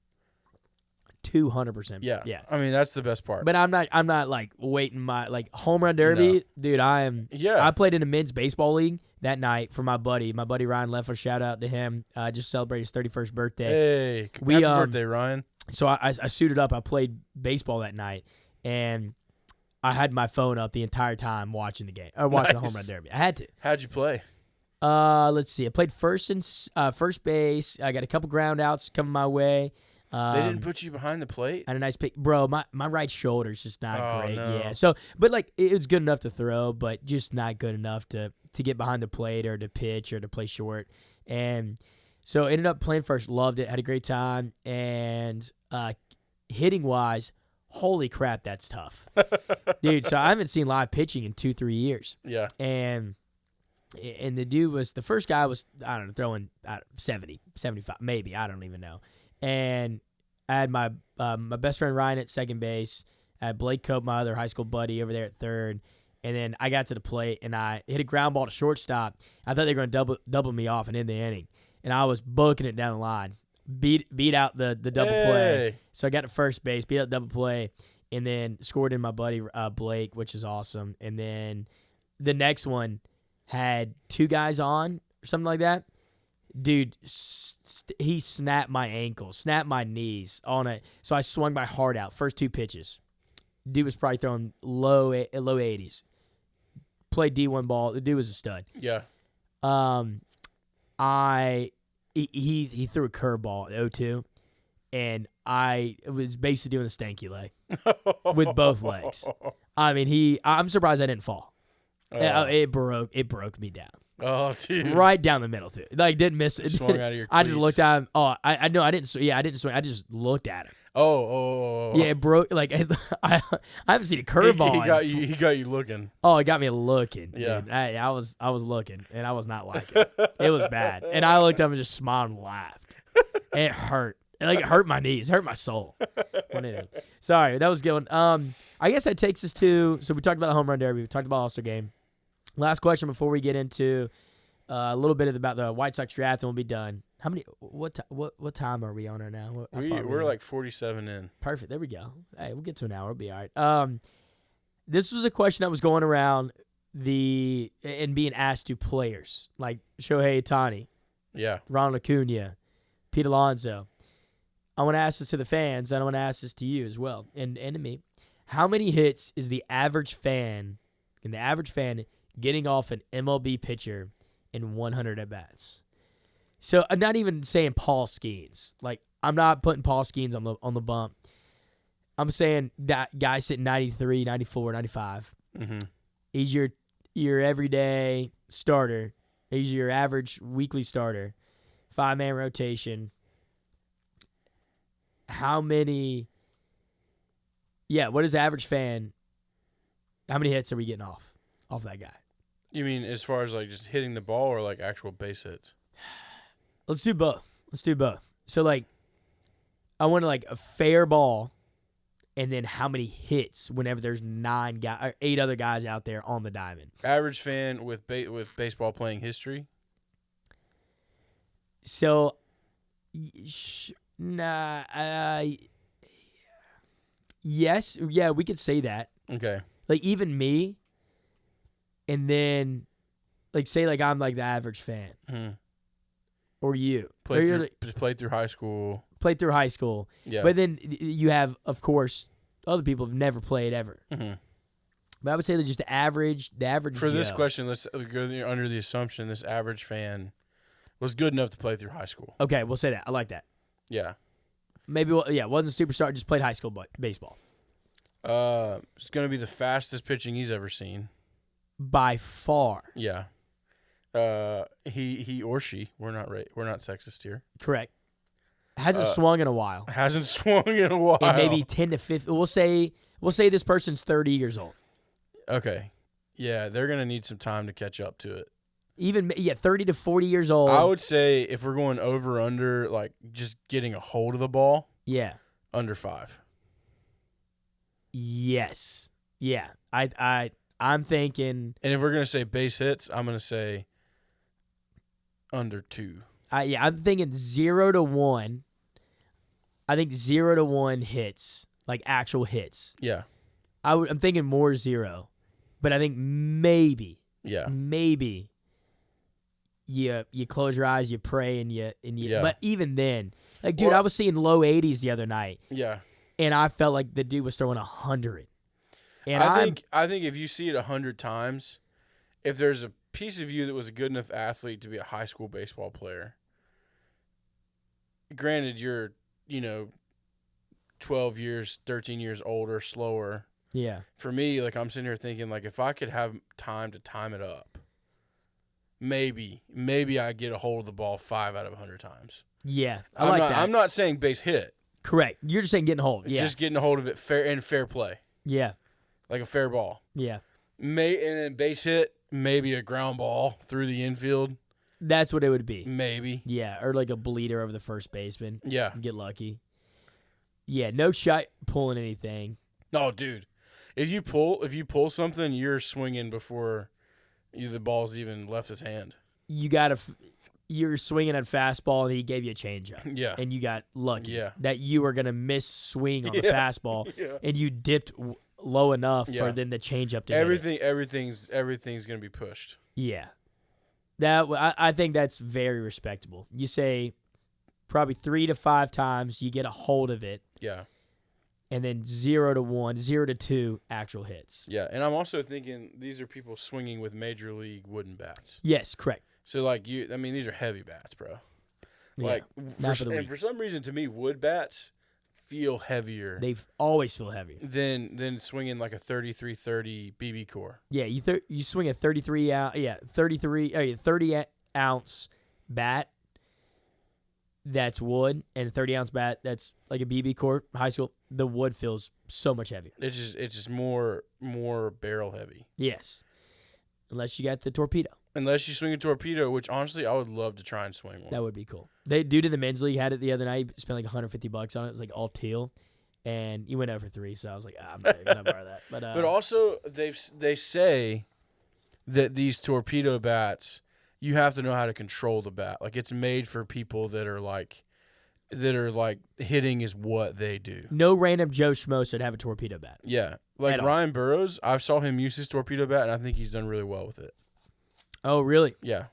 200%. Yeah. I mean, that's the best part. But I'm not like waiting my like home run derby, dude. I played in a men's baseball league that night for my buddy Ryan Leffler. Shout out to him. Just celebrated his 31st birthday. Hey, happy birthday, Ryan. So I suited up. I played baseball that night, and I had my phone up the entire time watching the game. Watching the home run derby. I had to. How'd you play? Let's see. I played first base. I got a couple ground outs coming my way. They didn't put you behind the plate? I had a nice pick. Bro, my right shoulder's just not great. No. Yeah. So, but like it was good enough to throw, but just not good enough to get behind the plate or to pitch or to play short. And so ended up playing first, loved it, had a great time. And hitting wise, holy crap, that's tough. Dude, so I haven't seen live pitching in 2-3 years. Yeah. And the dude the first guy was, I don't know, throwing 70, 75, maybe, I don't even know. And I had my best friend Ryan at second base. I had Blake Cope, my other high school buddy, over there at third. And then I got to the plate, and I hit a ground ball to shortstop. I thought they were going to double me off and end the inning. And I was booking it down the line. Beat out the double play. So I got to first base, beat out the double play, and then scored in my buddy Blake, which is awesome. And then the next one had 2 guys on or something like that. Dude, he snapped my ankle, snapped my knees on it. So I swung my heart out. First 2 pitches. Dude was probably throwing low 80s. Played D1 ball. The dude was a stud. Yeah. He threw a curveball at 0-2, and I was basically doing the stanky leg with both legs. I mean, I'm surprised I didn't fall. It broke me down. Oh, dude. Right down the middle, too. Like, didn't miss it. Swung out of your cleats. I just looked at him. Oh, I know I didn't swing. Yeah, I didn't swing. I just looked at him. Oh. Yeah, it broke. Like, I haven't seen a curveball. He got you looking. Oh, it got me looking. Yeah. Dude. I was looking, and I was not liking it. It was bad. And I looked up and just smiled and laughed. It hurt. Like, it hurt my knees. It hurt my soul. Sorry, that was good one. I guess that takes us to, so we talked about the home run derby. We talked about All-Star game. Last question before we get into a little bit about the White Sox draft, and we'll be done. How many? What time are we on right now? We're like 47 in. Perfect. There we go. Hey, we'll get to an hour. We'll be all right. This was a question that was going around and being asked to players like Shohei Ohtani, Ronald Acuna, Pete Alonso. I want to ask this to the fans, and I want to ask this to you as well, and to me. How many hits is the average fan getting off an MLB pitcher in 100 at-bats? So I'm not even saying Paul Skeens. Like, I'm not putting Paul Skeens on the bump. I'm saying that guy sitting 93, 94, 95. Mm-hmm. He's your everyday starter. He's your average weekly starter. 5-man rotation. How many... Yeah, what is the average fan? How many hits are we getting off that guy? You mean as far as like just hitting the ball or like actual base hits? Let's do both. So like, I want like a fair ball, and then how many hits whenever there's 8 other guys out there on the diamond. Average fan with baseball playing history. So, yes, yeah, we could say that. Okay. Like even me, and then like say like I'm like the average fan, or you played through high school. Played through high school. Yeah. But then you have, of course, other people have never played ever. Mm-hmm. But I would say that just the average For this Joe. question, let's go under the assumption this average fan was good enough to play through high school. Okay, we'll say that. I like that. Yeah. Maybe, wasn't a superstar, just played high school baseball. It's going to be the fastest pitching he's ever seen. By far. Yeah. He or she, we're not sexist here. Correct. Hasn't swung in a while. Hasn't swung in a while. And maybe 10 to 15. We'll say this person's 30 years old. Okay. Yeah, they're going to need some time to catch up to it. 30 to 40 years old. I would say if we're going over under, like just getting a hold of the ball, Yeah. under 5. Yes. Yeah. I'm thinking. And if we're going to say base hits, I'm going to say under 2. I'm thinking 0 to 1. I think 0 to 1 hits, like actual hits. Yeah. I'm thinking more 0, but I think maybe. Yeah. Maybe. You close your eyes, you pray, and you. Yeah. But even then, like, dude, I was seeing low 80s the other night. Yeah. And I felt like the dude was throwing 100. And I think if you see it 100 times, if there's a piece of you that was a good enough athlete to be a high school baseball player, granted you're, 12 years, 13 years older, slower. Yeah. For me, like I'm sitting here thinking, like if I could have time to time it up, maybe I get a hold of the ball 5 out of 100 times. Yeah, I like that. I'm not saying base hit. Correct. You're just saying getting a hold. Yeah. Just getting a hold of it fair play. Yeah. Like a fair ball. Yeah. And then base hit, maybe a ground ball through the infield. That's what it would be. Maybe. Yeah, or like a bleeder over the first baseman. Yeah. Get lucky. Yeah, no shot pulling anything. No, dude. If you pull something, you're swinging before the ball's even left his hand. You're swinging at fastball and he gave you a changeup. Yeah. And you got lucky that you were going to miss swing on the fastball and you dipped low enough for then the changeup to hit it. Everything's going to be pushed. Yeah. I think that's very respectable. You say probably 3 to 5 times you get a hold of it. Yeah. And then 0 to 1, 0 to 2 actual hits. Yeah, and I'm also thinking these are people swinging with major league wooden bats. Yes, correct. So these are heavy bats, bro. Yeah, for some reason to me wood bats feel heavier. They always feel heavier than swinging like a 33-30 BB core. Yeah, you swing a 30 ounce bat that's wood and a 30-ounce bat that's like a BB core high school. The wood feels so much heavier. It's just more barrel heavy. Yes, unless you got the torpedo. Unless you swing a torpedo, which honestly I would love to try and swing one. That would be cool. Dude in the men's league had it the other night. He spent like $150 on it. It was like all teal, and he went over 3. So I was like, I'm not gonna borrow that. But also they say that these torpedo bats, you have to know how to control the bat. Like it's made for people that are like hitting is what they do. No random Joe Schmo should have a torpedo bat. Yeah, like Ryan Burroughs, I saw him use his torpedo bat, and I think he's done really well with it. Oh, really? Yeah.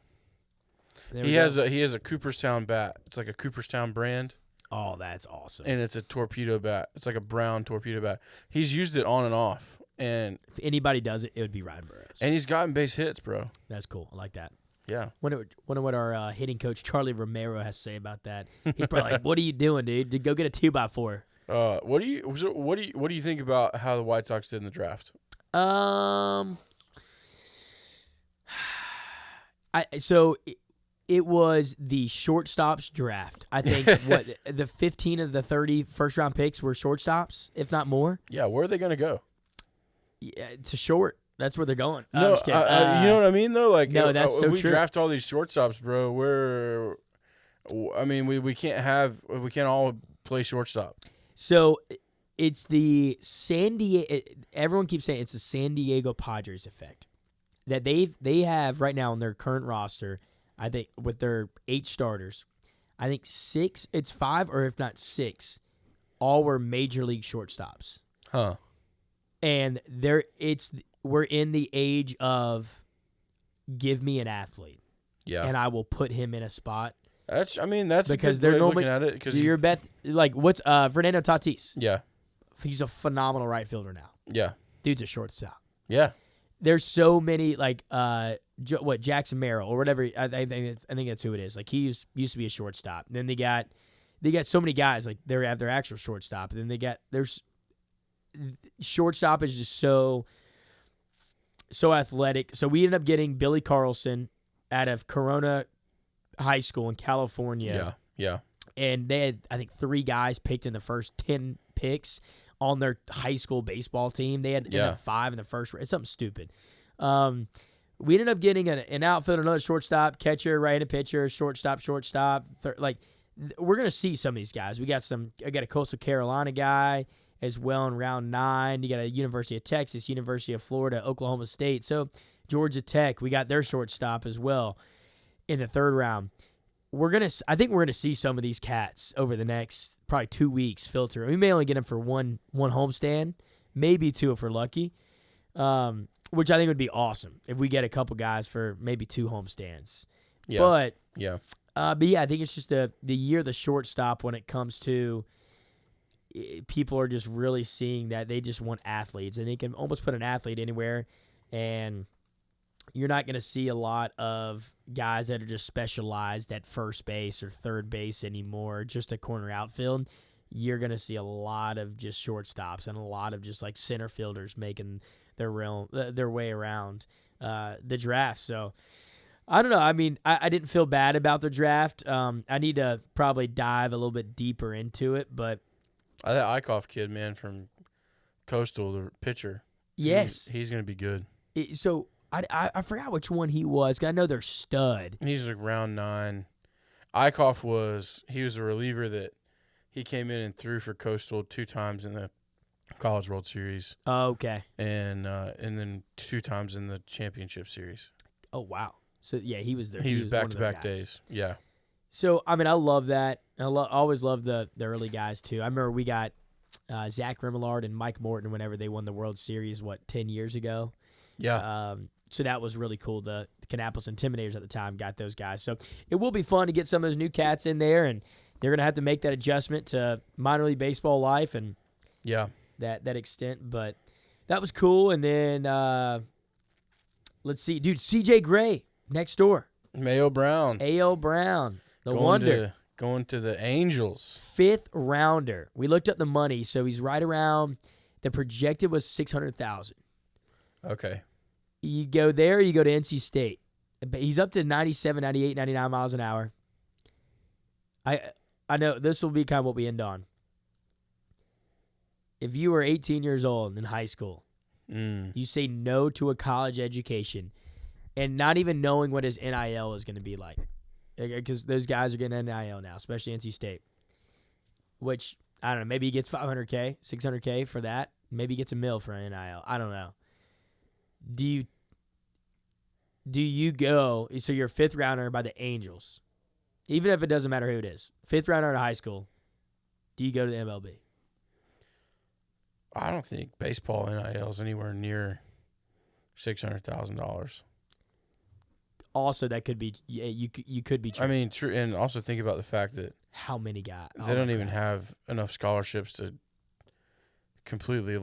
He has a Cooperstown bat. It's like a Cooperstown brand. Oh, that's awesome. And it's a torpedo bat. It's like a brown torpedo bat. He's used it on and off. And if anybody does it, it would be Ryan Burroughs. And he's gotten base hits, bro. That's cool. I like that. Yeah. Wonder what our hitting coach Charlie Romero has to say about that. He's probably like, "What are you doing, dude? Go get a 2x4." What do you think about how the White Sox did in the draft? It was the shortstops draft. I think the 15 of the 30 first round picks were shortstops, if not more. Yeah, where are they going to go? Yeah, to short. That's where they're going. No, I'm just kidding. you know what I mean though. Like, no, that's so if we true. draft all these shortstops, bro, we can't all play shortstop. So it's the San Diego. Everyone keeps saying it's the San Diego Padres effect that they have right now on their current roster. I think with their 8 starters, I think 6. It's 5 or if not 6, all were major league shortstops. Huh. And we're in the age of give me an athlete. Yeah. And I will put him in a spot. That's because they're normally looking at it because you're what's Fernando Tatis. Yeah. He's a phenomenal right fielder now. Yeah. Dude's a shortstop. Yeah. There's so many like Jackson Merrill or whatever. I think that's who it is. Like he used to be a shortstop. And then they got so many guys like they have their actual shortstop. And then there's shortstop is just so athletic. So we ended up getting Billy Carlson out of Corona High School in California. Yeah. And they had, I think, 3 guys picked in the first 10 picks on their high school baseball team. They had 5 in the first round. It's something stupid. We ended up getting an outfielder, another shortstop, catcher, right-handed pitcher, shortstop. We're going to see some of these guys. I got a Coastal Carolina guy as well in round 9. You got a University of Texas, University of Florida, Oklahoma State. So Georgia Tech, we got their shortstop as well in the 3rd round. I think we're gonna see some of these cats over the next probably 2 weeks filter. We may only get them for one homestand, maybe 2 if we're lucky, which I think would be awesome if we get a couple guys for maybe 2 homestands. Yeah. But yeah, I think it's just the year of the shortstop when it comes to people are just really seeing that they just want athletes, and they can almost put an athlete anywhere, and you're not going to see a lot of guys that are just specialized at first base or third base anymore, just a corner outfield. You're going to see a lot of just shortstops and a lot of just like center fielders making their way around the draft. So I don't know. I mean, I didn't feel bad about the draft. I need to probably dive a little bit deeper into it, but that Eichhoff kid, man, from Coastal, the pitcher. Yes, he's going to be good. So I forgot which one he was. I know they're stud. He's like round 9. Eichhoff was a reliever that he came in and threw for Coastal 2 times in the College World Series. Oh, okay. And then 2 times in the championship series. Oh, wow. So yeah, he was there. He was back-to-back days. Yeah. So I mean, I love that. I always love the early guys too. I remember we got Zach Remillard and Mike Morton whenever they won the World Series 10 years ago. Yeah. So that was really cool. The Kannapolis Intimidators at the time got those guys. So it will be fun to get some of those new cats in there, and they're going to have to make that adjustment to minor league baseball life and that extent. But that was cool. And then let's see, dude, C.J. Gray next door. Mayo Brown. A.L. Brown, the wonder. Going to the Angels. 5th rounder. We looked up the money, so he's right around. The projected was $600,000. Okay. You go there, you go to NC State. He's up to 97, 98, 99 miles an hour. I know this will be kind of what we end on. If you were 18 years old in high school, you say no to a college education and not even knowing what his NIL is going to be like. Because those guys are getting NIL now, especially NC State. Which, I don't know, maybe he gets $500K, $600K for that. Maybe he gets $1 million for an NIL. I don't know. Do you go, so you're a 5th rounder by the Angels, even if it doesn't matter who it is, 5th rounder out of high school, do you go to the MLB? I don't think baseball NIL is anywhere near $600,000. Also, that could be, you could be true. I mean, true, and also think about the fact that how many guys? They don't even have enough scholarships to completely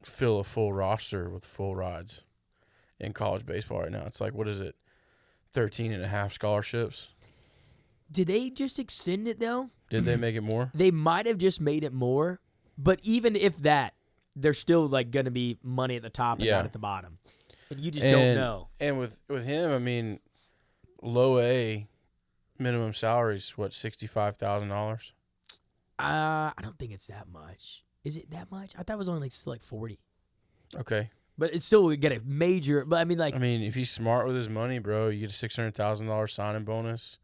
fill a full roster with full rides in college baseball right now. It's like, what is it, 13 and a half scholarships? Did they just extend it, though? Did they make it more? They might have just made it more, but even if that, there's still going to be money at the top and not at the bottom. And you just don't know. And with him, I mean, low A minimum salary is what, $65,000? I don't think it's that much. Is it that much? I thought it was only like 40. Okay. But it's still get a major. But I mean, if he's smart with his money, bro, you get a $600,000 signing bonus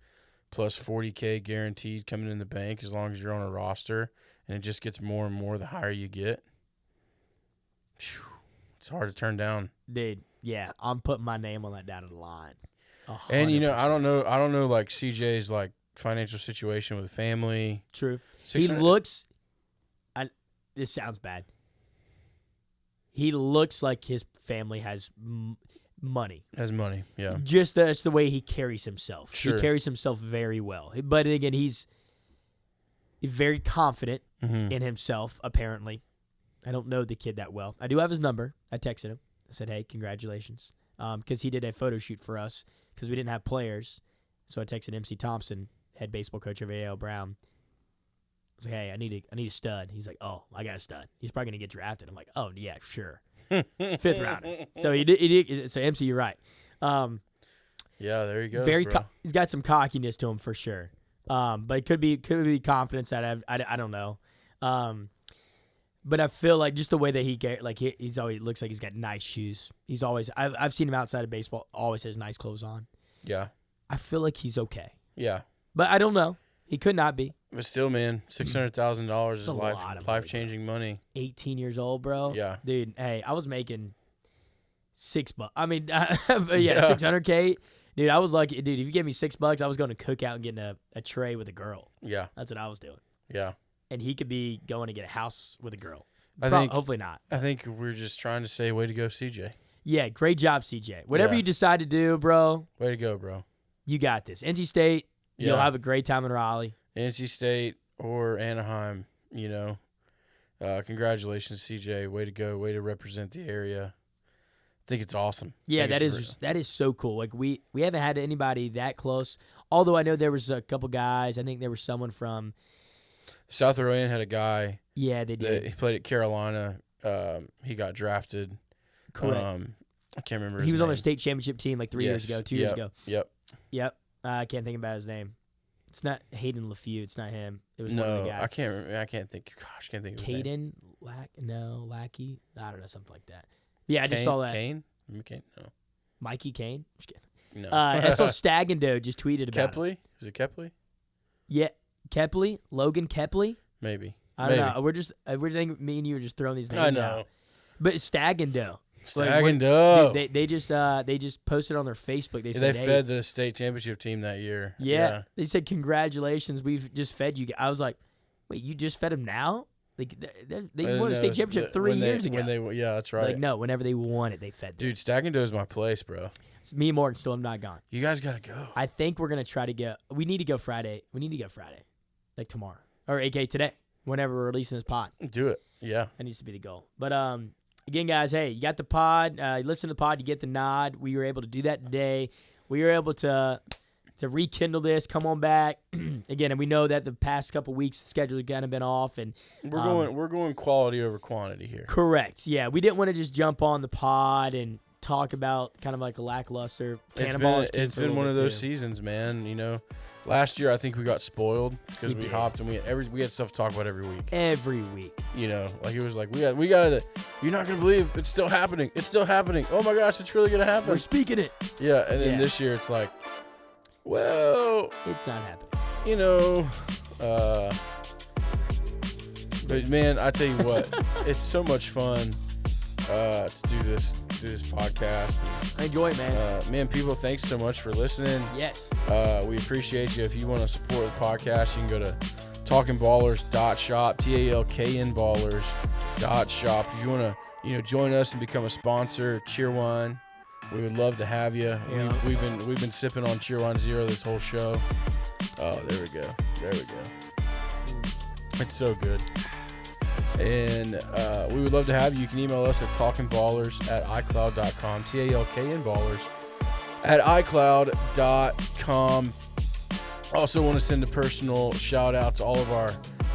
plus $40K guaranteed coming in the bank as long as you're on a roster, and it just gets more and more the higher you get. Whew, it's hard to turn down, dude. Yeah, I'm putting my name on that dotted line. 100%. And I don't know like CJ's like financial situation with family. True. He looks. This sounds bad. He looks like his family has money. Has money, yeah. Just that's the way he carries himself. Sure. He carries himself very well. But again, he's very confident in himself, apparently. I don't know the kid that well. I do have his number. I texted him. I said, hey, congratulations. Because he did a photo shoot for us because we didn't have players. So I texted MC Thompson, head baseball coach of A.L. Brown. I was like, hey, I need a stud. He's like, oh, I got a stud. He's probably going to get drafted. I'm like, oh, yeah, sure. 5th rounder. So he did. So MC, you're right. Yeah, there you go. He's got some cockiness to him for sure. But it could be confidence that I don't know. But I feel like just the way that he's always looks like he's got nice shoes. He's always I've seen him outside of baseball, always has nice clothes on. Yeah. I feel like he's okay. Yeah. But I don't know. He could not be. But still, man, $600,000 is life-changing money. 18 years old, bro. Yeah. Dude, hey, I was making $6. I mean, $600K. Dude, I was lucky. Dude, if you gave me $6, I was going to cook out and getting a tray with a girl. Yeah. That's what I was doing. Yeah. And he could be going to get a house with a girl. Hopefully not. I think we're just trying to say, way to go, CJ. Yeah, great job, CJ. Whatever you decide to do, bro. Way to go, bro. You got this. NC State, you'll have a great time in Raleigh. NC State or Anaheim, congratulations, CJ. Way to go. Way to represent the area. I think it's awesome. Yeah, that is so cool. Like we haven't had anybody that close. Although I know there was a couple guys. I think there was someone from South Rowan had a guy. Yeah, they did. He played at Carolina. He got drafted. Correct. I can't remember. He was name. on their state championship team like 2 years ago. Yep. I can't think about his name. It's not Hayden LeFew. It's not him. It was one of the guys. I can't remember. I can't think. Gosh, I can't think of his name. Caden Lackey. I don't know, something like that. Yeah, I just saw that. Kane? No. Mikey Kane? I'm just kidding. No. I saw Stagando just tweeted about Kepley? it. Is it Kepley? Yeah, Kepley? Logan Kepley? Maybe. I don't know. We're thinking me and you are just throwing these names out. But Stagando. They just posted on their Facebook. They said they fed the state championship team that year. Yeah. They said, congratulations, we've just fed you. I was like, wait, you just fed them now? Like they won a state championship 3 years ago. Yeah, that's right. Like, no, whenever they won it, they fed them. Dude, Stagando is my place, bro. It's me and Morgan still have not gone. You guys got to go. I think we're going to try to go. We need to go Friday. Like tomorrow. Or AK today, whenever we're releasing this pod. Do it. Yeah. That needs to be the goal. But again, guys, hey, you got the pod. You listen to the pod, you get the nod. We were able to do that today. We were able to rekindle this, come on back. Again, and we know that the past couple weeks the schedule has kind of been off, and we're going quality over quantity here. Correct. Yeah, we didn't want to just jump on the pod and talk about kind of like a lackluster Cannonballers team. It's been one of those seasons, man. Last year I think we got spoiled because we hopped and we had stuff to talk about every week. Every week. Like it was like we got to. You're not gonna believe it's still happening. It's still happening. Oh my gosh, it's really gonna happen. We're speaking it. Yeah, and then this year it's like, well, it's not happening. But man, I tell you what, it's so much fun to do this podcast. I enjoy it, man. Man, people, thanks so much for listening. Yes. We appreciate you. If you want to support the podcast, you can go to talkingballers.shop, TALKNballers.shop. If you want to, join us and become a sponsor, Cheerwine, we would love to have you. Yeah. We've been sipping on Cheerwine Zero this whole show. Oh, there we go. It's so good. And we would love to have you. You can email us at talkingballers@icloud.com, TALKNballers@icloud.com. Also want to send a personal shout out to all of our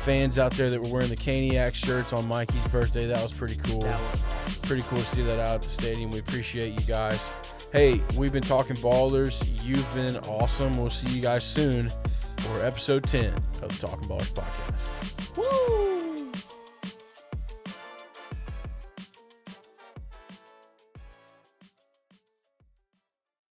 fans out there that were wearing the Caniac shirts on Mikey's birthday. That was pretty cool. That was awesome. Pretty cool to see that out at the stadium. We appreciate you guys. Hey, we've been talking ballers. You've been awesome. We'll see you guys soon for episode 10 of the Talking Ballers podcast. Woo!